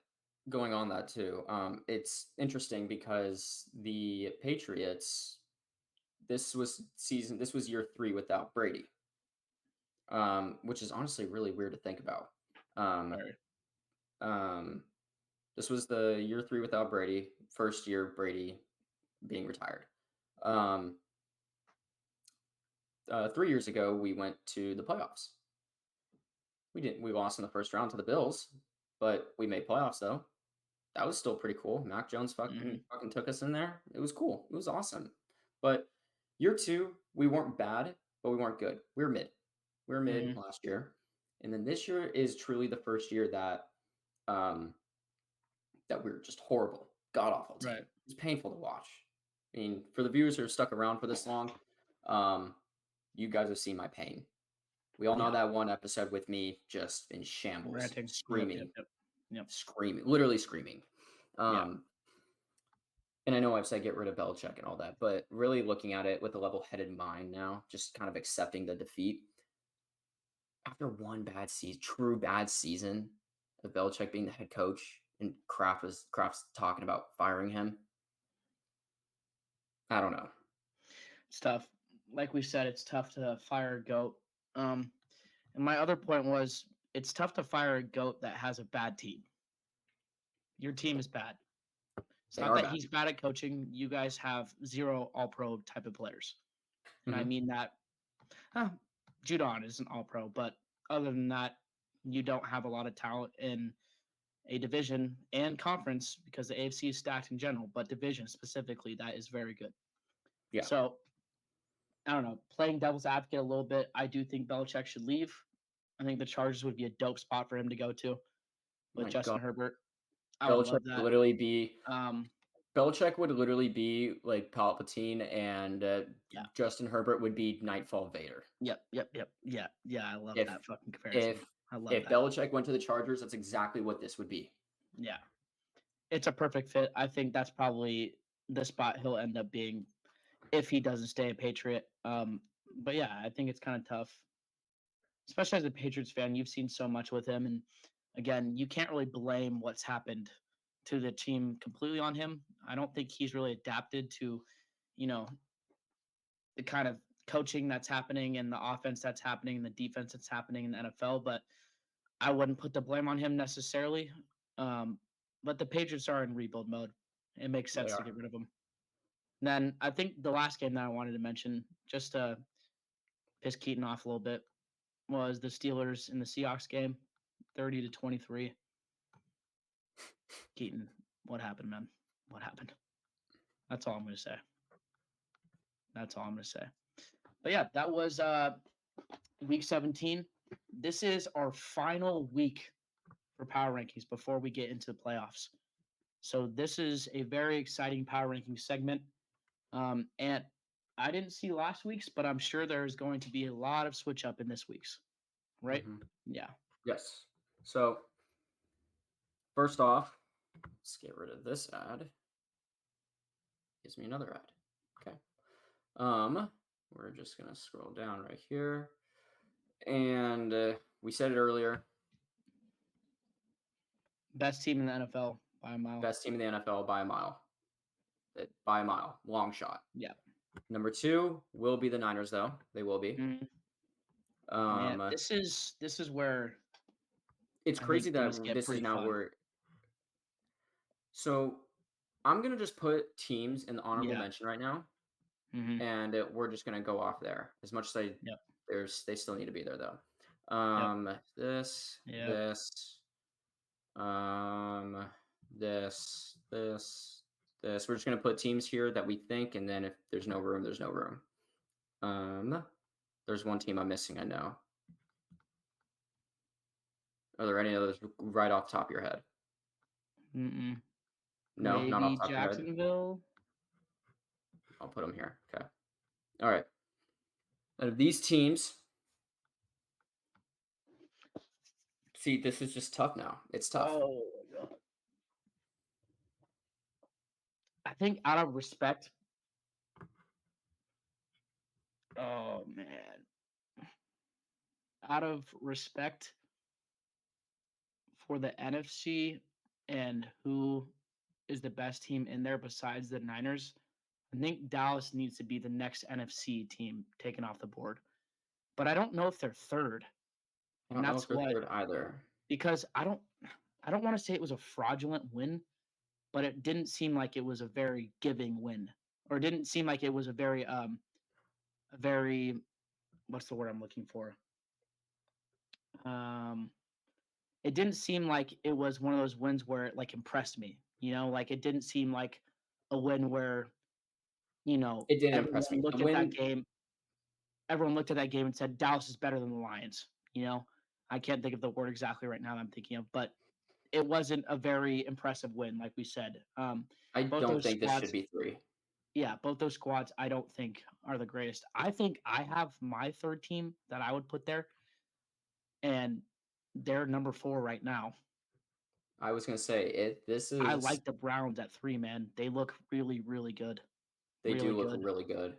going on that too, it's interesting because the Patriots, this was year 3 without Brady, which is honestly really weird to think about. This was the year 3 without Brady, first year Brady being retired. 3 years ago, we went to the playoffs. We lost in the first round to the Bills, but we made playoffs though. That was still pretty cool. Mac Jones fucking took us in there. It was cool. It was awesome. But year 2, we weren't bad, but we weren't good. We were mid. We were mid last year. And then this year is truly the first year that that we were just horrible, god awful team. Right. It was painful to watch. I mean, for the viewers who are stuck around for this long, you guys have seen my pain. We all know that one episode with me just in shambles, Ranting. screaming, Yep. screaming, literally screaming. And I know I've said get rid of Belichick and all that, but really looking at it with a level-headed mind now, just kind of accepting the defeat. After one true bad season of Belichick being the head coach and Kraft's talking about firing him, I don't know. It's tough. Like we said, it's tough to fire a GOAT. And my other point was it's tough to fire a GOAT that has a bad team. Your team is bad. It's not that he's bad at coaching. You guys have 0 all-pro type of players. And I mean that Judon is an all-pro, but other than that, you don't have a lot of talent in a division and conference because the AFC is stacked in general, but division specifically, that is very good. Yeah. So, I don't know. Playing devil's advocate a little bit, I do think Belichick should leave. I think the Chargers would be a dope spot for him to go to with Justin Herbert. I would love that. Belichick would literally be like Palpatine, and Justin Herbert would be Nightfall Vader. Yep. Yeah, I love that fucking comparison. If Belichick went to the Chargers, that's exactly what this would be. Yeah. It's a perfect fit. I think that's probably the spot he'll end up being if he doesn't stay a Patriot. But yeah, I think it's kind of tough, especially as a Patriots fan. You've seen so much with him, and again, you can't really blame what's happened to the team completely on him. I don't think he's really adapted to, you know, the kind of coaching that's happening and the offense that's happening and the defense that's happening in the NFL. But I wouldn't put the blame on him necessarily. Um, but the Patriots are in rebuild mode. It makes They sense to are. get rid of him. Then I think the last game that I wanted to mention, just to piss Keaton off a little bit, was the Steelers in the Seahawks game, 30-23. Keaton, what happened, man? What happened? That's all I'm gonna say. That's all I'm gonna say. But yeah, that was week 17. This is our final week for power rankings before we get into the playoffs. So this is a very exciting power ranking segment. And I didn't see last week's, but I'm sure there's going to be a lot of switch up in this week's, right? Mhm. Yeah. Yes. So first off, let's get rid of this ad. Gives me another ad. Okay. We're just gonna scroll down right here, and we said it earlier. Best team in the NFL by a mile. Best team in the NFL by a mile. By a mile, long shot. Yeah. Number 2 will be the Niners, though. They will be. Man, Um, this is where it's I crazy think things that get this is pretty now fun. where. So I'm gonna just put teams in the honorable Yeah. mention right now, Mm-hmm. and we're just gonna go off there. As much as Yep. they still need to be there though. Yep. This, Yep. this, this. We're just gonna put teams here that we think, and then if there's no room, there's no room. There's one team I'm missing. I know. Are there any others right off the top of your head? Mm-mm. No, not off Maybe the top of your head. Jacksonville. I'll put them here. Okay. All right. Out of these teams, see, this is just tough now. It's tough. Oh my God. I think out of respect. Oh man. Out of respect for the NFC and who is the best team in there besides the Niners, I think Dallas needs to be the next NFC team taken off the board. But I don't know if they're third. I And don't know if that's they're what, third either. because I don't want to say it was a fraudulent win, but it didn't seem like it was a very giving win. Or it didn't seem like it was a very what's the word I'm looking for? It didn't seem like it was one of those wins where it like impressed me. Like it didn't seem like a win where, It didn't impress me. The win, everyone looked at that game and said Dallas is better than the Lions. I can't think of the word exactly right now that I'm thinking of, but it wasn't a very impressive win, like we said. I Both don't those think this should squads, be 3. yeah, both those squads, I don't think are the greatest. I think I have my third team that I would put there, and they're number 4 right now. I was gonna say it. This I is. like the Browns at 3, man. They look really, really good. They Really do look good. really good.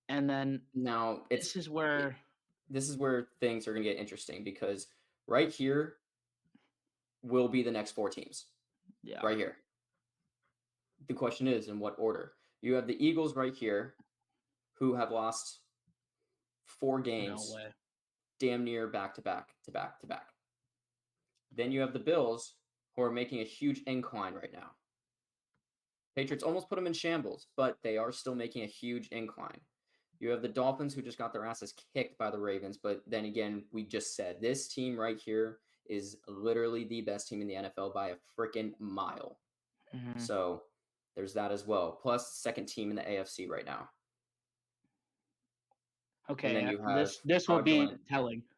And then Now this is where this is where things are gonna get interesting because right here will be the next 4 teams. yeah, Right here. The question is, in what order? You have the Eagles right here, who have lost 4 no games, way. damn near back to back to back to back. Then you have the Bills, who are making a huge incline right now. Patriots almost put them in shambles, but they are still making a huge incline. You have the Dolphins, who just got their asses kicked by the Ravens, but then again, we just said this team right here is literally the best team in the NFL by a freaking mile. Mhm. So there's that as well. Plus, second team in the AFC right now. And then Okay, you have this will be fraudulent. telling.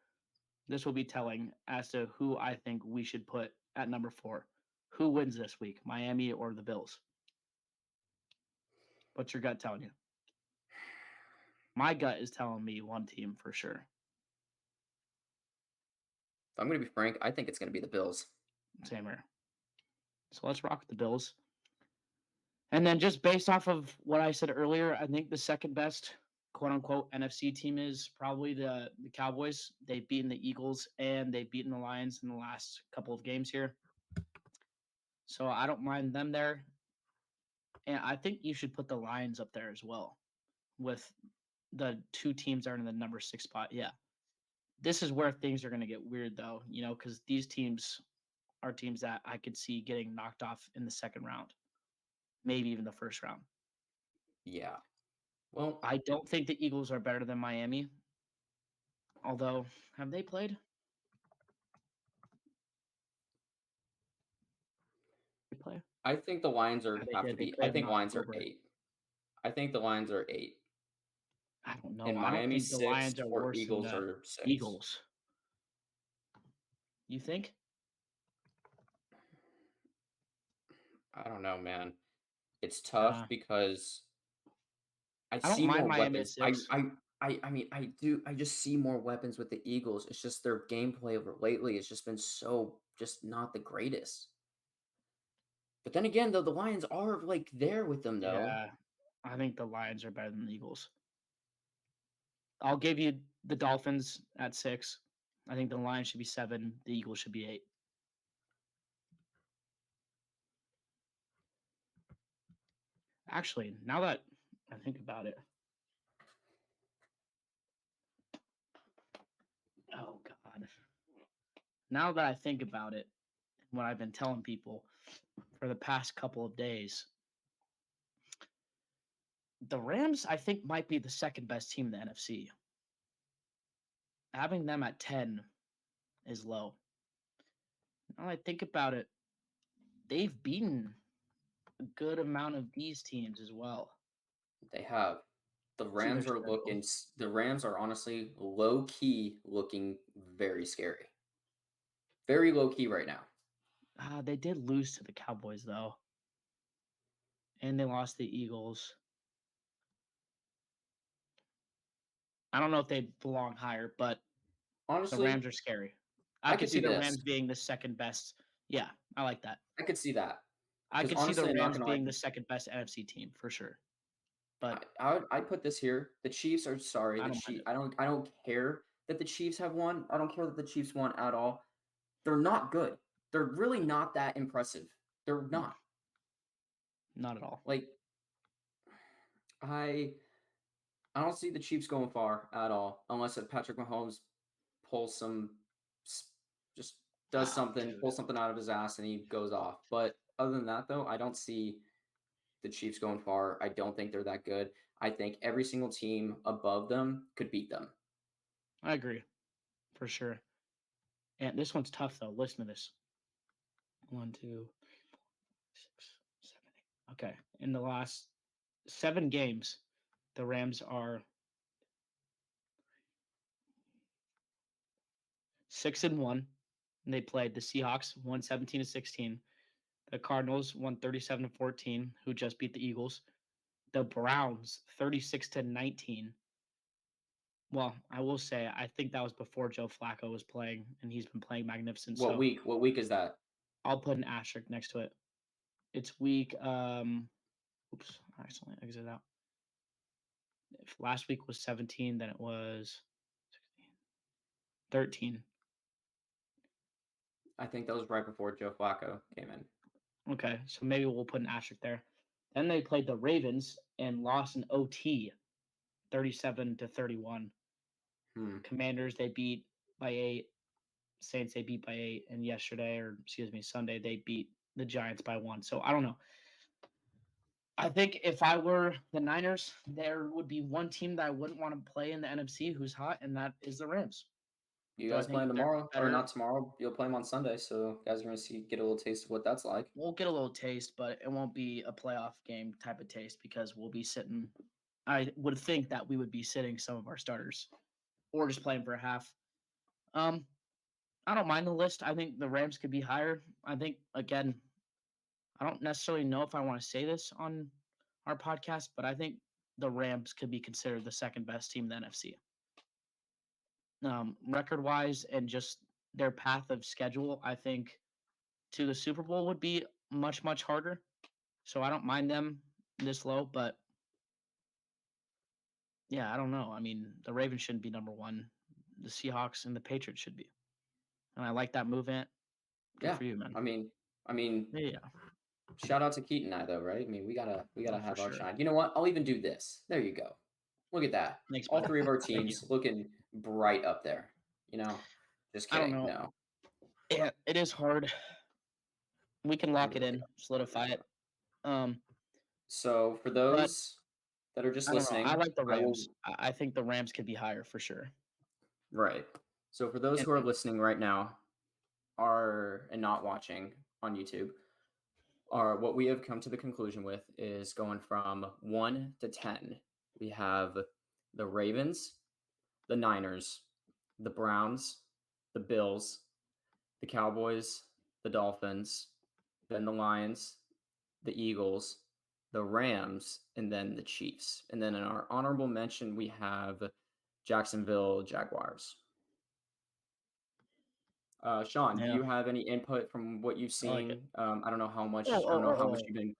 This will be telling as to who I think we should put at number 4. Who wins this week, Miami or the Bills? What's your gut telling you? My gut is telling me one team for sure. If I'm going to be frank, I think it's going to be the Bills. Same here. So let's rock with the Bills. And then just based off of what I said earlier, I think the second best quote unquote NFC team is probably the Cowboys. They've beaten the Eagles and they've beaten the Lions in the last couple of games here. So I don't mind them there. And I think you should put the Lions up there as well with the two teams that are in the number 6 spot. Yeah. This is where things are going to get weird though, because these teams are teams that I could see getting knocked off in the second round, maybe even the first round. Yeah. Well, I don't think the Eagles are better than Miami. Although, have they played? They play? I think the Lions are Yeah, they have to did. They be. I played in think Lions are October. 8. I think the Lions are 8. I don't know. And I don't Miami think the 6 Lions are or worse than Eagles the are 6. Eagles. You think? I don't know, man. It's tough because I I don't see mind more Miami at weapons. I 6. I I mean, I do. I just see more weapons with the Eagles. It's just their gameplay over lately has just been so just not the greatest. But then again, though, the Lions are like there with them, though. Yeah, I think the Lions are better than the Eagles. I'll give you the Dolphins at 6. I think the Lions should be 7. The Eagles should be 8. Actually, now that I think about it, oh God. Now that I think about it, what I've been telling people for the past couple of days, the Rams, I think, might be the second best team in the NFC. Having them at 10 is low. Now I think about it, they've beaten a good amount of these teams as well. They have. The See their Rams are schedule. the Rams are honestly low key looking very scary. Very low key right now. They did lose to the Cowboys, though. And they lost the Eagles. I don't know if they belong higher, but the Honestly, Rams are scary. I I could could see see the this. Rams being the second best. Yeah, I like that. I could see that. I 'Cause could see the honestly, I'm not Rams gonna lie. being the second best NFC team for sure. But I'd put this here. The Chiefs are sorry. I The don't mind Chiefs. it. I don't care that the Chiefs have won. I don't care that the Chiefs won at all. They're not good. They're really not that impressive. They're No, not. not at all. Like I I don't see the Chiefs going far at all unless if Patrick Mahomes pulls some just does something, Dude. pulls something out of his ass and he goes off. But other than that though, I don't see the Chiefs going far. I don't think they're that good. I think every single team above them could beat them. I agree. For sure. And this one's tough though. Listen to this. 1, 2, 6, 7, 8. Okay. In the last 7 games, the Rams are 6-1. And they played the Seahawks, won 17-16. The Cardinals won 37-14, who just beat the Eagles. The Browns 36-19. Well, I will say I think that was before Joe Flacco was playing, and he's been playing magnificent. What So week? What week is that? I'll put an asterisk next to it. It's week. Oops, I accidentally exited out. If last week was 17, then it was 16, 13. I think that was right before Joe Flacco came in. Okay, so maybe we'll put an asterisk there. Then they played the Ravens and lost in OT, 37-31. Commanders they beat by 8. Saints they beat by 8, and Sunday they beat the Giants by 1. So I don't know. I think if I were the Niners, there would be one team that I wouldn't want to play in the NFC who's hot, and that is the Rams. You Do I guys think playing they're tomorrow or better? not tomorrow? You'll play them on Sunday, so guys are gonna get a little taste of what that's like. We'll get a little taste, but it won't be a playoff game type of taste because we'll be sitting. I would think that we would be sitting some of our starters, or just playing for a half. I don't mind the list. I think the Rams could be higher. I think again, I don't necessarily know if I want to say this on our podcast, but I think the Rams could be considered the second best team in the NFC. Record wise and just their path of schedule, I think to the Super Bowl would be much, much harder. so I don't mind them this low. But yeah, I don't know. I mean, the Ravens shouldn't be number one. The Seahawks and the Patriots should be. And I like that movement. Good Yeah. for you, man. I mean, Yeah, shout out to Keaton and I though, right? I mean, we gotta for have our sure. shine. You know what? I'll even do this. There you go. Look at that. Thanks, All buddy. 3 of our Thank you. teams looking bright up there. You know, just I don't kidding. know. No, Yeah, it is hard. We can lock it really in, solidify it. So for But those that are just I don't know. I listening, like the I will Rams. I think the Rams could be higher for sure. right. So for those And who are listening right now, and not watching on YouTube, are what we have come to the conclusion with is going from 1 to 10. We have the Ravens, the Niners, the Browns, the Bills, the Cowboys, the Dolphins, then the Lions, the Eagles, the Rams, and then the Chiefs. And then in our honorable mention, we have Jacksonville Jaguars. Sean, do yeah. you have any input from what you've I like it. seen? I don't know how much. Oh, I don't know oh, how oh, much oh. you've been.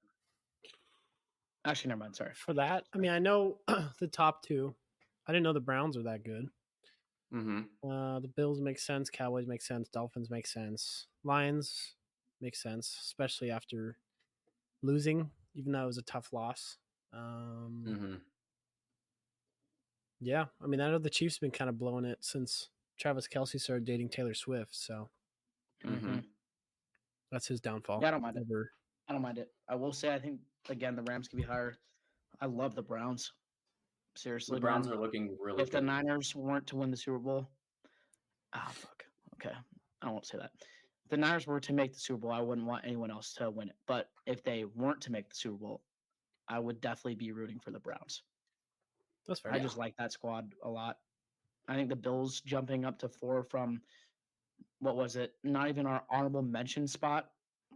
Actually, never mind. Sorry. For that, I mean, I know the top two. I didn't know the Browns were that good. Mm-hmm. The Bills make sense. Cowboys make sense. Dolphins make sense. Lions make sense, especially after losing, even though it was a tough loss. Mm-hmm. Yeah, I mean, I know the Chiefs have been kind of blowing it since Travis Kelce started dating Taylor Swift, so Mm-hmm. that's his downfall. Yeah, I don't mind it. Over I don't mind it. I will say, I think again the Rams can be higher. I love the Browns. The Seriously, Browns man. are looking really If the good. Niners weren't to win the Super Bowl, fuck. Okay, I won't say that. If the Niners were to make the Super Bowl, I wouldn't want anyone else to win it. But if they weren't to make the Super Bowl, I would definitely be rooting for the Browns. that's fair. I just like that squad a lot. I think the Bills jumping up to 4 from what was it? Not even our honorable mention spot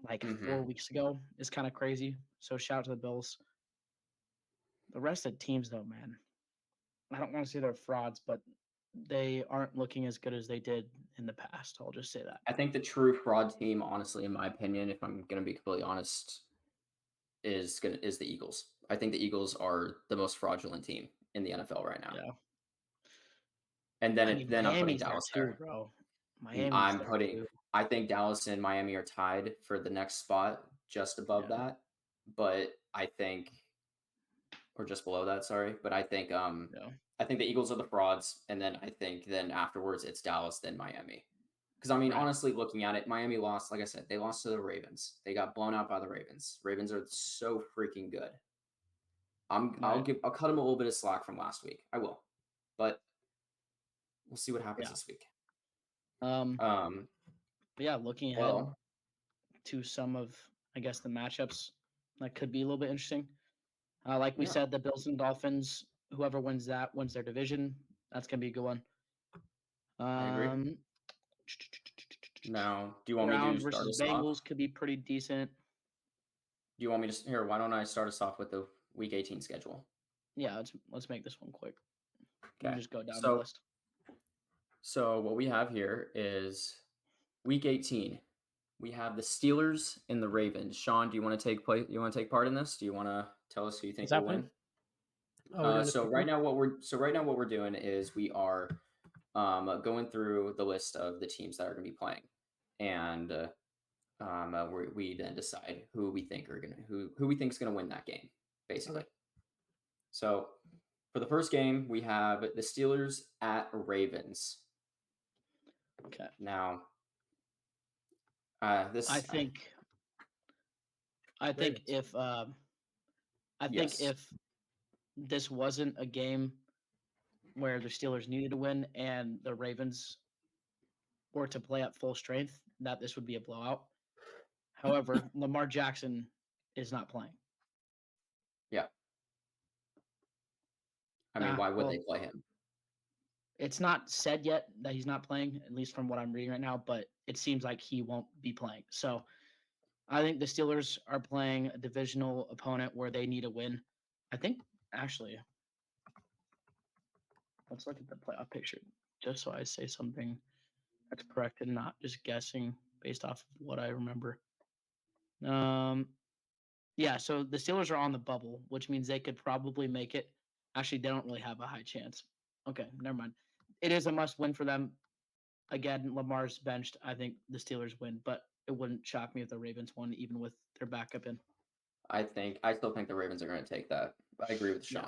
like Mm-hmm. 4 weeks ago is kind of crazy. So shout out to the Bills. The rest of the teams, though, man, I don't want to say they're frauds, but they aren't looking as good as they did in the past. I'll just say that. I think the true fraud team, honestly, in my opinion, if I'm gonna be completely honest, is the Eagles. I think the Eagles are the most fraudulent team in the NFL right now. Yeah. And I then mean, I'm putting Miami's there Dallas too, there. bro. Miami's there too. I think Dallas and Miami are tied for the next spot, just above Yeah. that. But I think, or just below that, sorry. But I think Yeah. I think the Eagles are the frauds, and then I think then afterwards it's Dallas, then Miami. Because I mean, Right. honestly, looking at it, Miami lost. Like I said, they lost to the Ravens. They got blown out by the Ravens. Ravens are so freaking good. I'll Right. cut them a little bit of slack from last week. I will, but we'll see what happens Yeah. this week. But yeah, looking ahead Well, to some of, I guess, the matchups that could be a little bit interesting. Like we yeah. said, the Bills and Dolphins, whoever wins that wins their division. That's gonna be a good one. I agree. Now, do you want me to Browns start versus us off? Bengals could be pretty decent. Do you want me to here? Why don't I start us off with the Week 18 schedule? Yeah, let's make this one quick. We'll Okay. just go down the list. So what we have here is Week 18. We have the Steelers and the Ravens. Sean, do you want to take You want to take part in this? Do you want to tell us who you think will win? Oh, So right now what we're doing is we are going through the list of the teams that are going to be playing, and we then decide who we think is going to win that game, basically. Okay. So for the first game, we have the Steelers at Ravens. Okay. Now, I think if if this wasn't a game where the Steelers needed to win and the Ravens were to play at full strength, that this would be a blowout. However, Lamar Jackson is not playing. Yeah. I mean, why would they play him? It's not said yet that he's not playing, at least from what I'm reading right now, but it seems like he won't be playing. So I think the Steelers are playing a divisional opponent where they need a win. I think, actually, let's look at the playoff picture just so I say something that's correct and not just guessing based off of what I remember. Yeah, so the Steelers are on the bubble, which means they could probably make it. Actually, they don't really have a high chance. Okay, never mind. It is a must-win for them. Again, Lamar's benched. I think the Steelers win, but it wouldn't shock me if the Ravens won, even with their backup in. I still think the Ravens are going to take that. I agree with Yeah.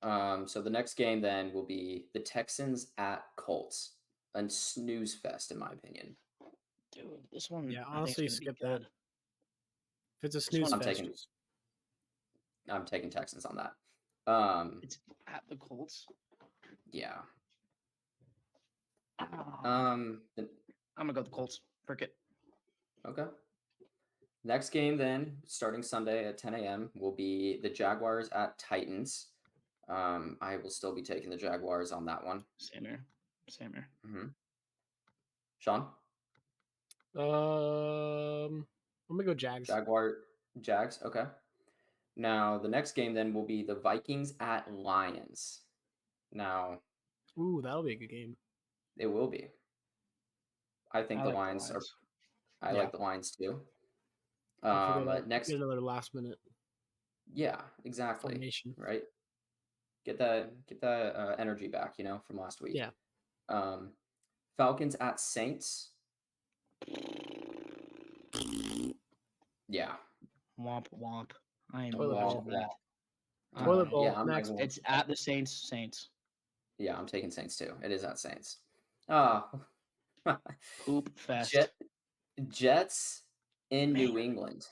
Sean. So the next game then will be the Texans at Colts, a snooze fest in my opinion. Dude, this one. Yeah, I think honestly, it's gonna skip be that. good. If it's a one snooze I'm fest, I'm taking Texans on that. It's at the Colts. Yeah. I'm gonna go with the Colts. Frick it. Okay. Next game then, starting Sunday at 10 a.m. will be the Jaguars at Titans. I will still be taking the Jaguars on that one. Same here. Mm-hmm. Sean? I'm gonna go Jags. Jags. Okay. Now the next game then will be the Vikings at Lions. Now Ooh, that'll be a good game. it will be. I think the like Lions are. I Yeah. like the Lions too. Next, get another last minute yeah, exactly. formation. Right. Get that energy back, from last week. Yeah. Falcons at Saints. Yeah. Womp womp. I am Toilet watching bowl. that. Toilet bowl. Yeah, Next. It's at the Saints. Yeah, I'm taking Saints too. It is at Saints. Poop fest. Jets in New England.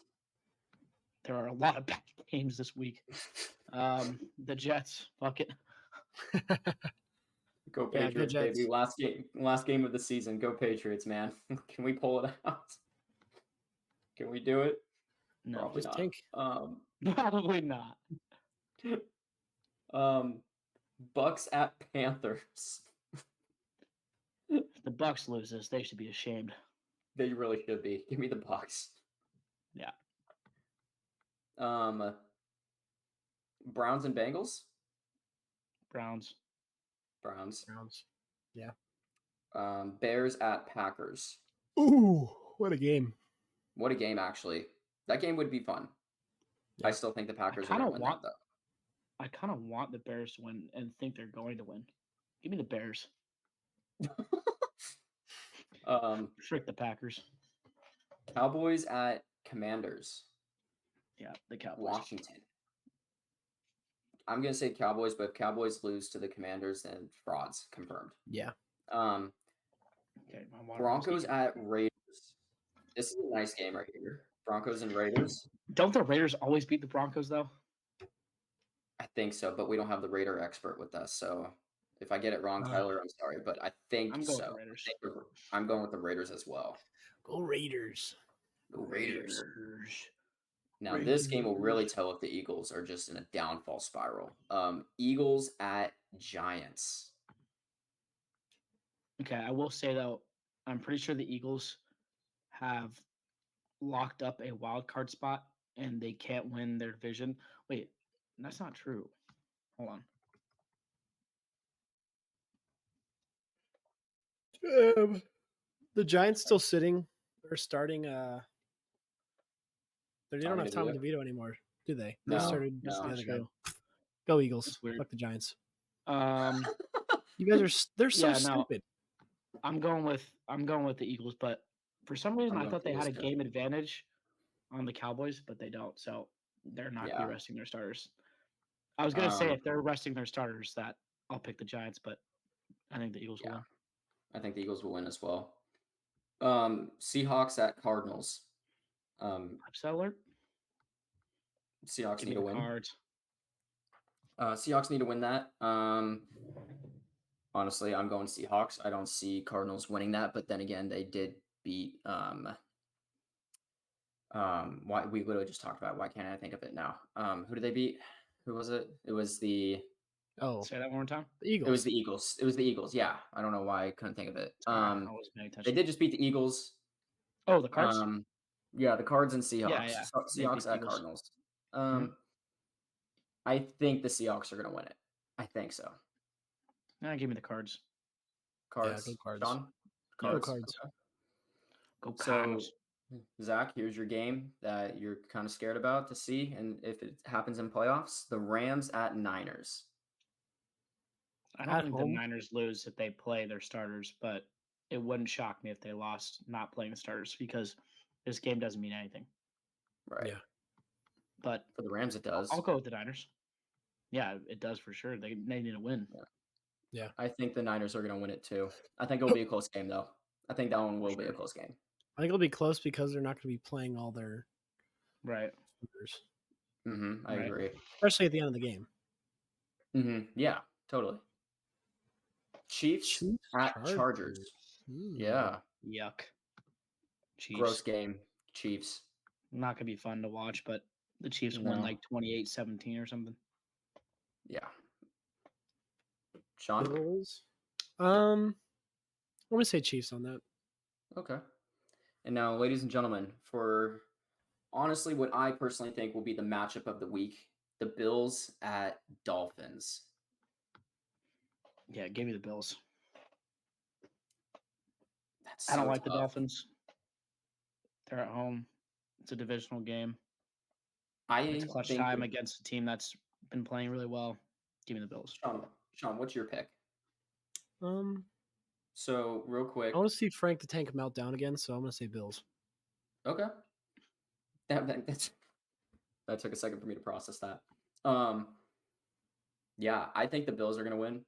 There are a lot of bad games this week. The Jets. Fuck it. Go Yeah, Patriots, go baby! Jets. Last game of the season. Go Patriots, man! Can we pull it out? Can we do it? No, Probably just not. tank. probably not. Bucks at Panthers. If the Bucks loses, they should be ashamed. They really should be. Give me the Bucks. Yeah. Browns and Bengals. Browns. Yeah. Bears at Packers. Ooh, what a game! What a game, actually. That game would be fun. Yeah. I still think the Packers are going to win that, though. I kind of want the Bears to win and think they're going to win. Give me the Bears. Frick the Packers. Cowboys at Commanders. Yeah, the Cowboys. Washington. I'm going to say Cowboys, but if Cowboys lose to the Commanders, then frauds confirmed. Yeah. Okay, Broncos at Raiders. This is a nice game right here. Broncos and Raiders. Don't the Raiders always beat the Broncos, though? I think so, but we don't have the Raider expert with us. So if I get it wrong, Tyler, I'm sorry, but I think I'm going so. with the Raiders. I'm going with the Raiders as well. Go Raiders. Go Raiders. Now, this game will really tell if the Eagles are just in a downfall spiral. Eagles at Giants. Okay, I will say, though, I'm pretty sure the Eagles have locked up a wild card spot and they can't win their division. Wait, that's not true. Hold on. The Giants still sitting or starting. They don't have Tommy DeVito anymore, do they? They started the other guy. Go Eagles. Fuck the Giants. You guys are they're so stupid. I'm going with the Eagles, but for some reason I thought they had a game advantage on the Cowboys, but they don't. So they're not gonna be resting their starters. I was gonna say if they're resting their starters, that I'll pick the Giants, but I think the Eagles will win. I think the Eagles will win as well. Seahawks at Cardinals. Upset alert. Seahawks need to win. Cards. Seahawks need to win that. Honestly, I'm going Seahawks. I don't see Cardinals winning that, but then again, they did beat why we literally just talked about it. Why can't I think of it now? Who did they beat? Who was it? It was the say that one more time. The Eagles. It was the Eagles. It was the Eagles. Yeah. I don't know why I couldn't think of it. I wasn't paying attention. They did just beat the Eagles. Oh, the Cards? Yeah, the Cards and Seahawks. Yeah. Seahawks at Cardinals. I think the Seahawks are going to win it. I think so. Give me the Cards. Cards. Yeah, go Cards. Sean? Go Cards. Go Cards. Zach, here's your game that you're kind of scared about to see, and if it happens in playoffs, the Rams at Niners. I don't At think home? the Niners lose if they play their starters, but it wouldn't shock me if they lost not playing the starters because this game doesn't mean anything. Right. Yeah. But For the Rams, it I'll does. go with the Niners. Yeah, it does for sure. They need to win. Yeah. I think the Niners are going to win it too. I think it'll be a close game, though. I think that one will be a close game. I think it'll be close because they're not going to be playing all their Right. starters, I Right. agree. especially at the end of the game. Yeah, totally. Chiefs at Chargers. Ooh. Yeah, Yuck. Chiefs. gross game. Chiefs. Not gonna be fun to watch, but the Chiefs won No. like 28-17 or something. Yeah. Sean? Bills. I'm going to say Chiefs on that. Okay. And now, ladies and gentlemen, for honestly what I personally think will be the matchup of the week, the Bills at Dolphins. Yeah, give me the Bills. That's I don't so like the tough. Dolphins. They're at home. It's a divisional game. I It's clutch think time against a team that's been playing really well. Give me the Bills. Sean, what's your pick? Um, So real quick. I want to see Frank the Tank melt down again, so I'm going to say Bills. Okay. That took a second for me to process that. Yeah, I think the Bills are going to win.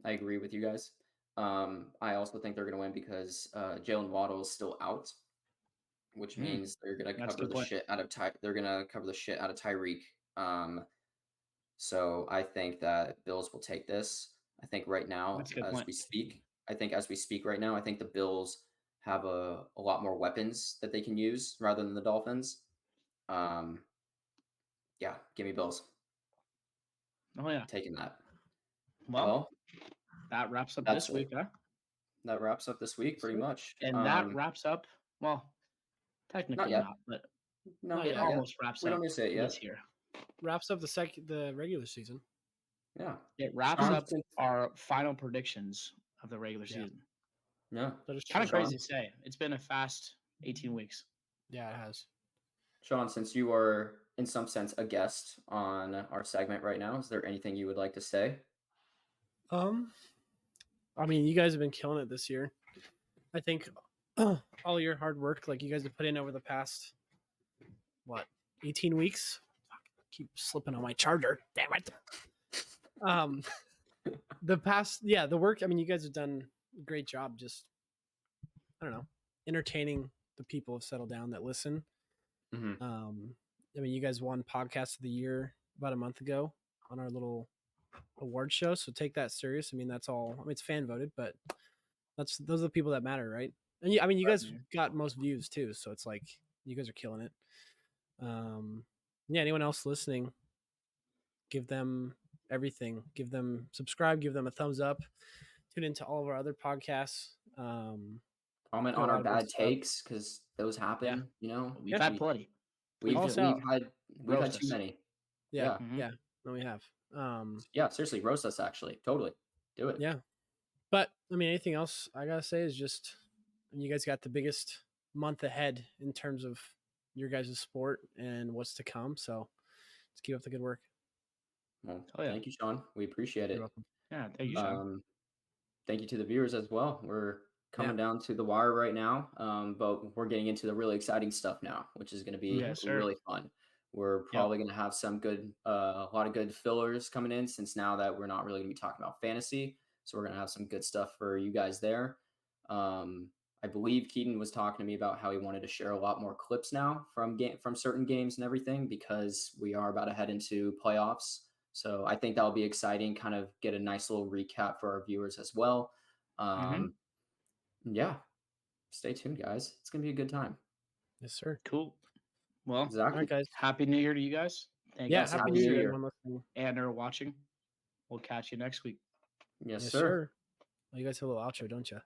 I agree with you guys. I also think they're going to win because Jalen Waddle is still out, which means they're going to That's a cover good the point. shit out of They're going to cover the shit out of Tyreek. So I think that Bills will take this. I think right now, That's a good as point. we speak, right now, I think the Bills have a lot more weapons that they can use rather than the Dolphins. Yeah, give me Bills. Oh yeah. Taking that. Well, that wraps up that's this week, huh? That wraps up this week pretty much. And that wraps up. Well, technically yet. not, but No, it not almost yet. wraps We up don't need to say it yet. this year. Wraps up the regular season. Yeah. It wraps Sean, up our final predictions of the regular Yeah. season. Yeah. That is Kind of true. crazy to say. It's been a fast 18 weeks. Yeah, it has. Sean, since you are in some sense a guest on our segment right now, is there anything you would like to say? I mean, you guys have been killing it this year. I think all your hard work, like you guys have put in over the past, 18 weeks? Fuck, I keep slipping on my charger. Damn it. The work, I mean, you guys have done a great job just, I don't know, entertaining the people have settled down that listen. Mm-hmm. I mean, you guys won Podcast of the Year about a month ago on our little award show, so take that serious. I mean, that's all. I mean, it's fan voted, but those are the people that matter, right? And I mean, you guys got most views too, so it's like you guys are killing it. Yeah. Anyone else listening? Give them everything. Give them subscribe. Give them a thumbs up. Tune into all of our other podcasts. Comment do a on lot our of good bad stuff. takes because those happen. Yeah. You know, We've had plenty. We've Call us out. had Roast too us. many. Yeah. Mhm. Yeah. No, we have. Yeah, seriously, roast us. Actually, totally do it. Yeah. But I mean, anything else I gotta say is just you guys got the biggest month ahead in terms of your guys' sport and what's to come. So let's keep up the good work. Well, Oh, yeah. thank you, Sean. We appreciate it. You're welcome. Yeah, thank you, Sean. Thank you to the viewers as well. We're coming down to the wire right now, but we're getting into the really exciting stuff now, which is going to be Yes, sir. really fun. We're probably going to have some good, a lot of good fillers coming in since now that we're not really going to be talking about fantasy. So we're going to have some good stuff for you guys there. I believe Keaton was talking to me about how he wanted to share a lot more clips now from certain games and everything because we are about to head into playoffs. So I think that'll be exciting, kind of get a nice little recap for our viewers as well. Yeah, stay tuned, guys. It's going to be a good time. Yes, sir. Cool. Well, Exactly. All right, guys. Happy New Year to you guys. Thank Yeah, you happy Happy New New Year, Year. everyone listening. and are watching. We'll catch you next week. Yes, Yes, sir. sir. Well, you guys have a little outro, don't you?